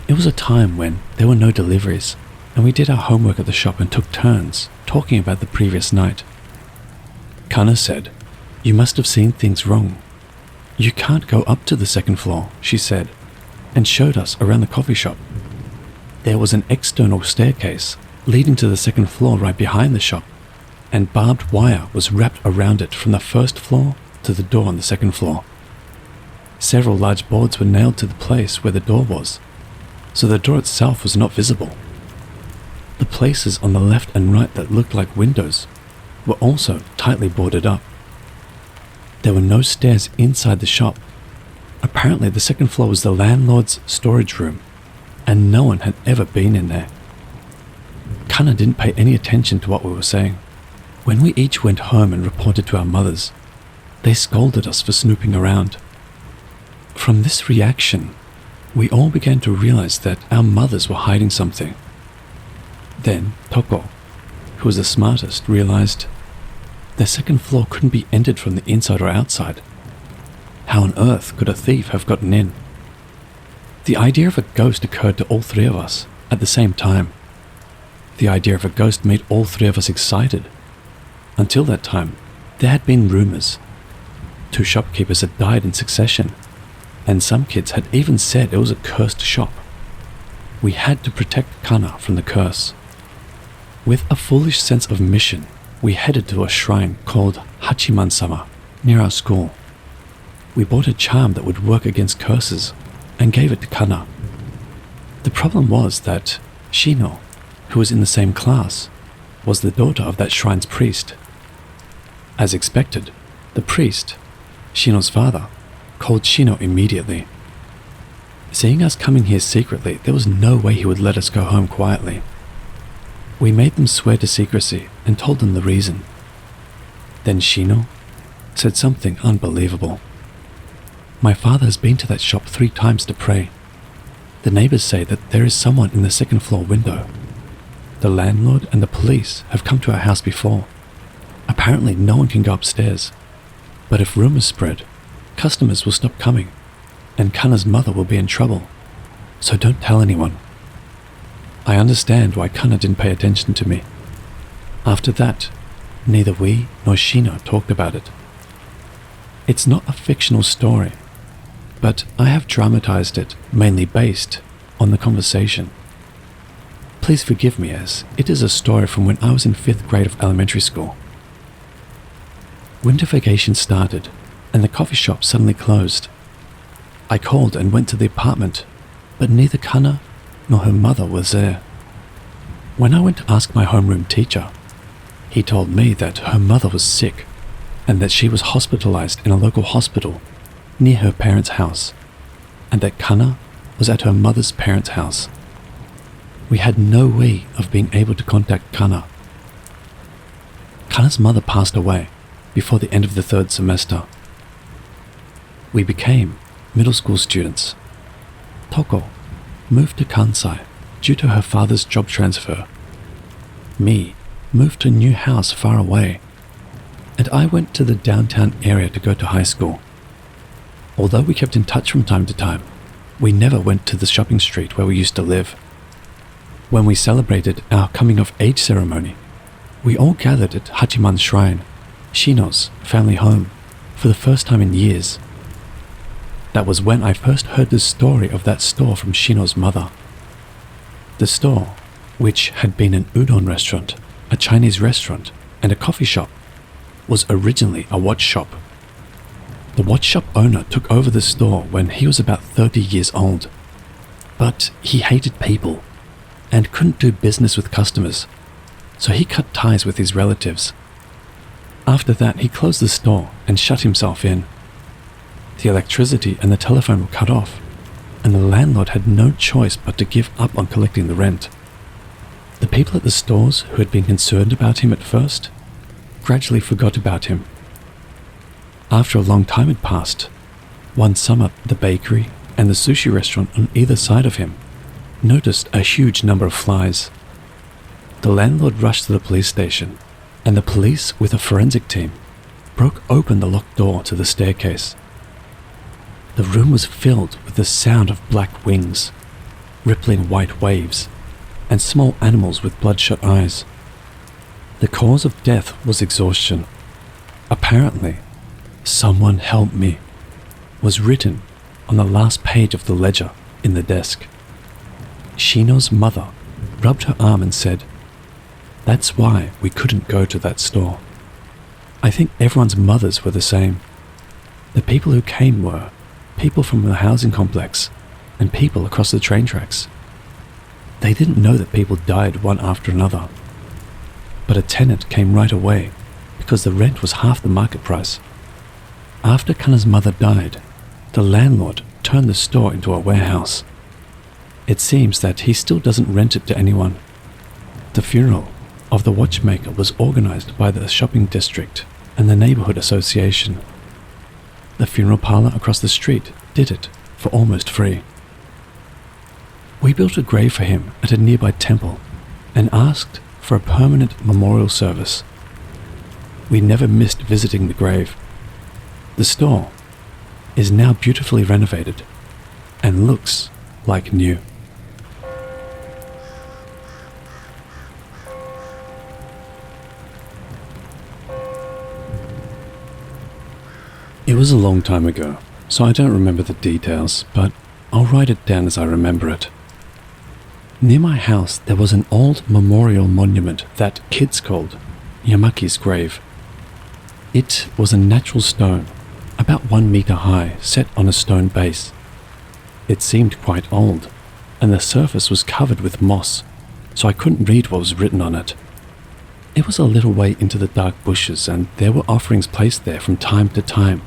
It was a time when there were no deliveries, and we did our homework at the shop and took turns talking about the previous night. Kana said, "You must have seen things wrong. You can't go up to the second floor," she said, and showed us around the coffee shop. There was an external staircase leading to the second floor right behind the shop, and barbed wire was wrapped around it from the first floor to the door on the second floor. Several large boards were nailed to the place where the door was, so the door itself was not visible. The places on the left and right that looked like windows were also tightly boarded up. There were no stairs inside the shop. Apparently the second floor was the landlord's storage room, and no one had ever been in there. Kana didn't pay any attention to what we were saying. When we each went home and reported to our mothers, they scolded us for snooping around. From this reaction, we all began to realize that our mothers were hiding something. Then Toko, who was the smartest, realized the second floor couldn't be entered from the inside or outside. How on earth could a thief have gotten in? The idea of a ghost occurred to all three of us at the same time. The idea of a ghost made all three of us excited. Until that time, there had been rumors. 2 shopkeepers had died in succession, and some kids had even said it was a cursed shop. We had to protect Kana from the curse. With a foolish sense of mission, we headed to a shrine called Hachiman-sama near our school. We bought a charm that would work against curses and gave it to Kana. The problem was that Shino, who was in the same class, was the daughter of that shrine's priest. As expected, the priest, Shino's father, called Shino immediately. Seeing us coming here secretly, there was no way he would let us go home quietly. We made them swear to secrecy and told them the reason. Then Shino said something unbelievable. "My father has been to that shop 3 times to pray. The neighbors say that there is someone in the second floor window. The landlord and the police have come to our house before. Apparently no one can go upstairs. But if rumors spread, customers will stop coming, and Kana's mother will be in trouble. So don't tell anyone." I understand why Kana didn't pay attention to me. After that, neither we nor Shino talked about it. It's not a fictional story, but I have dramatized it mainly based on the conversation. Please forgive me, as it is a story from when I was in 5th grade of elementary school. Winter vacation started, and the coffee shop suddenly closed. I called and went to the apartment, but neither Kana nor her mother was there. When I went to ask my homeroom teacher, he told me that her mother was sick and that she was hospitalized in a local hospital near her parents' house, and that Kana was at her mother's parents' house. We had no way of being able to contact Kana. Kana's mother passed away before the end of the 3rd semester. We became middle school students. Toko moved to Kansai due to her father's job transfer. Me moved to a new house far away, and I went to the downtown area to go to high school. Although we kept in touch from time to time, we never went to the shopping street where we used to live. When we celebrated our coming-of-age ceremony, we all gathered at Hachiman's shrine, Shino's family home, for the first time in years. That was when I first heard the story of that store from Shino's mother. The store, which had been an udon restaurant, a Chinese restaurant, and a coffee shop, was originally a watch shop. The watch shop owner took over the store when he was about 30 years old, but he hated people and couldn't do business with customers, so he cut ties with his relatives. After that, he closed the store and shut himself in. The electricity and the telephone were cut off, and the landlord had no choice but to give up on collecting the rent. The people at the stores who had been concerned about him at first gradually forgot about him. After a long time had passed, one summer the bakery and the sushi restaurant on either side of him noticed a huge number of flies. The landlord rushed to the police station, and the police, with a forensic team, broke open the locked door to the staircase. The room was filled with the sound of black wings, rippling white waves, and small animals with bloodshot eyes. The cause of death was exhaustion. Apparently, "Someone help me," was written on the last page of the ledger in the desk. Shino's mother rubbed her arm and said, "That's why we couldn't go to that store." I think everyone's mothers were the same. The people who came were people from the housing complex and people across the train tracks. They didn't know that people died one after another. But a tenant came right away because the rent was half the market price. After Kana's mother died, the landlord turned the store into a warehouse. It seems that he still doesn't rent it to anyone. The funeral of the watchmaker was organized by the shopping district and the neighborhood association. The funeral parlor across the street did it for almost free. We built a grave for him at a nearby temple and asked for a permanent memorial service. We never missed visiting the grave. The store is now beautifully renovated and looks like new. It was a long time ago, so I don't remember the details, but I'll write it down as I remember it. Near my house there was an old memorial monument that kids called Yamaki's grave. It was a natural stone, about 1 meter high, set on a stone base. It seemed quite old, and the surface was covered with moss, so I couldn't read what was written on it. It was a little way into the dark bushes, and there were offerings placed there from time to time,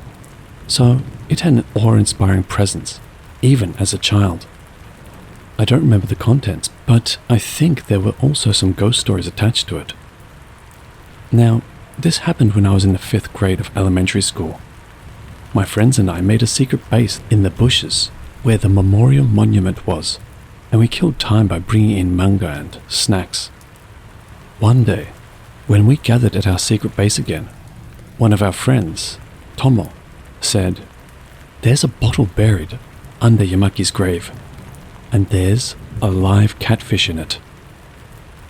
so it had an awe-inspiring presence, even as a child. I don't remember the contents, but I think there were also some ghost stories attached to it. Now, this happened when I was in the 5th grade of elementary school. My friends and I made a secret base in the bushes where the memorial monument was, and we killed time by bringing in manga and snacks. One day, when we gathered at our secret base again, one of our friends, Tomo, said, "There's a bottle buried under Yamaki's grave, and there's a live catfish in it."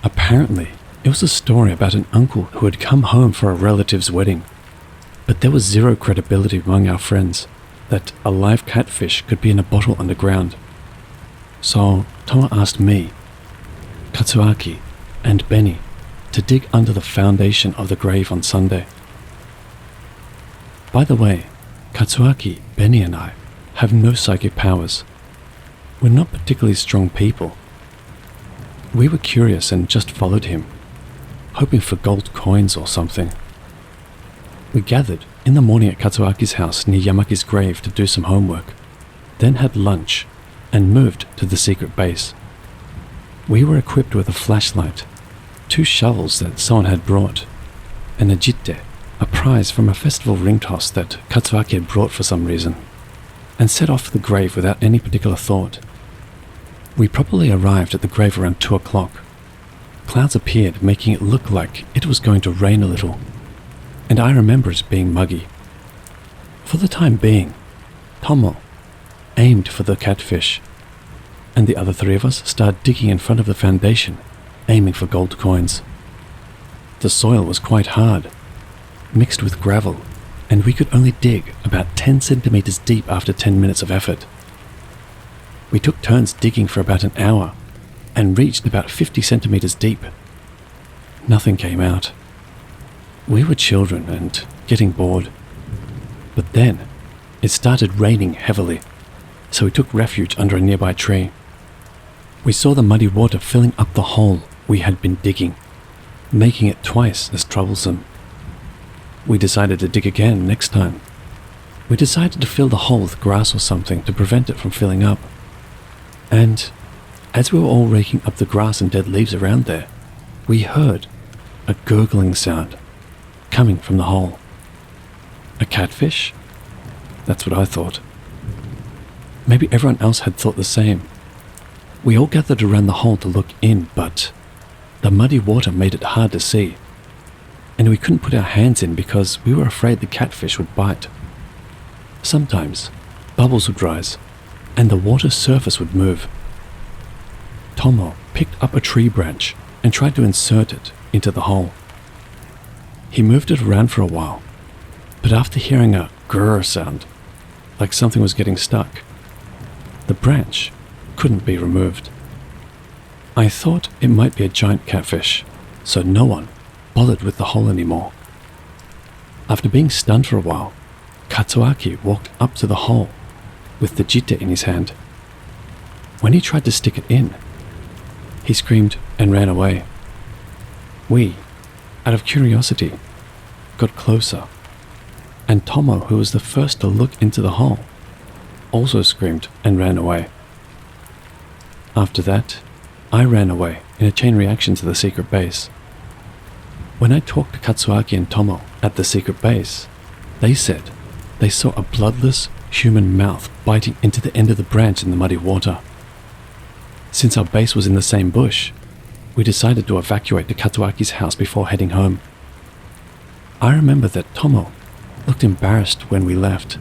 Apparently, it was a story about an uncle who had come home for a relative's wedding, but there was zero credibility among our friends that a live catfish could be in a bottle underground. So Tomo asked me, Katsuaki, and Benny to dig under the foundation of the grave on Sunday. By the way, Katsuaki, Benny, and I have no psychic powers. We're not particularly strong people. We were curious and just followed him, hoping for gold coins or something. We gathered in the morning at Katsuaki's house near Yamaki's grave to do some homework, then had lunch and moved to the secret base. We were equipped with a flashlight, 2 shovels that someone had brought, and a jite, a prize from a festival ring toss that Katsuaki had brought for some reason, and set off for the grave without any particular thought. We probably arrived at the grave around 2 o'clock. Clouds appeared, making it look like it was going to rain a little, and I remember it being muggy. For the time being, Tomo aimed for the catfish, and the other 3 of us started digging in front of the foundation, aiming for gold coins. The soil was quite hard, mixed with gravel, and we could only dig about 10 centimeters deep after 10 minutes of effort. We took turns digging for about an hour and reached about 50 centimeters deep. Nothing came out. We were children and getting bored. But then it started raining heavily, so we took refuge under a nearby tree. We saw the muddy water filling up the hole we had been digging, making it twice as troublesome. We decided to dig again next time. We decided to fill the hole with grass or something to prevent it from filling up. And as we were all raking up the grass and dead leaves around there, we heard a gurgling sound coming from the hole. A catfish? That's what I thought. Maybe everyone else had thought the same. We all gathered around the hole to look in, but the muddy water made it hard to see, and we couldn't put our hands in because we were afraid the catfish would bite. Sometimes bubbles would rise, and the water surface would move. Tomo picked up a tree branch and tried to insert it into the hole. He moved it around for a while, but after hearing a grrr sound, like something was getting stuck, the branch couldn't be removed. I thought it might be a giant catfish, so no one bothered with the hole anymore. After being stunned for a while, Katsuaki walked up to the hole with the jite in his hand. When he tried to stick it in, he screamed and ran away. We, out of curiosity, got closer, and Tomo, who was the first to look into the hole, also screamed and ran away. After that, I ran away in a chain reaction to the secret base. When I talked to Katsuaki and Tomo at the secret base, they said they saw a bloodless human mouth biting into the end of the branch in the muddy water. Since our base was in the same bush, we decided to evacuate to Katsuaki's house before heading home. I remember that Tomo looked embarrassed when we left,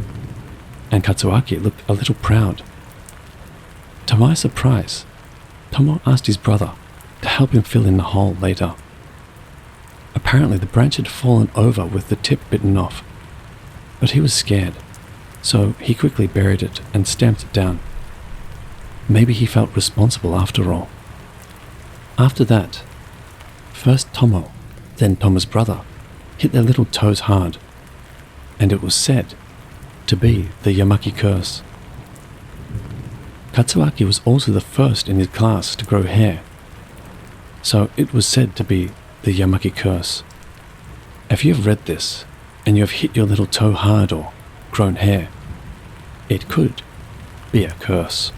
and Katsuaki looked a little proud. To my surprise, Tomo asked his brother to help him fill in the hole later. Apparently the branch had fallen over with the tip bitten off, but he was scared, so he quickly buried it and stamped it down. Maybe he felt responsible after all. After that, first Tomo, then Tomo's brother, hit their little toes hard, and it was said to be the Yamaki curse. Katsuaki was also the first in his class to grow hair, so it was said to be the Yamaki curse. If you have read this, and you have hit your little toe hard or grown hair, it could be a curse.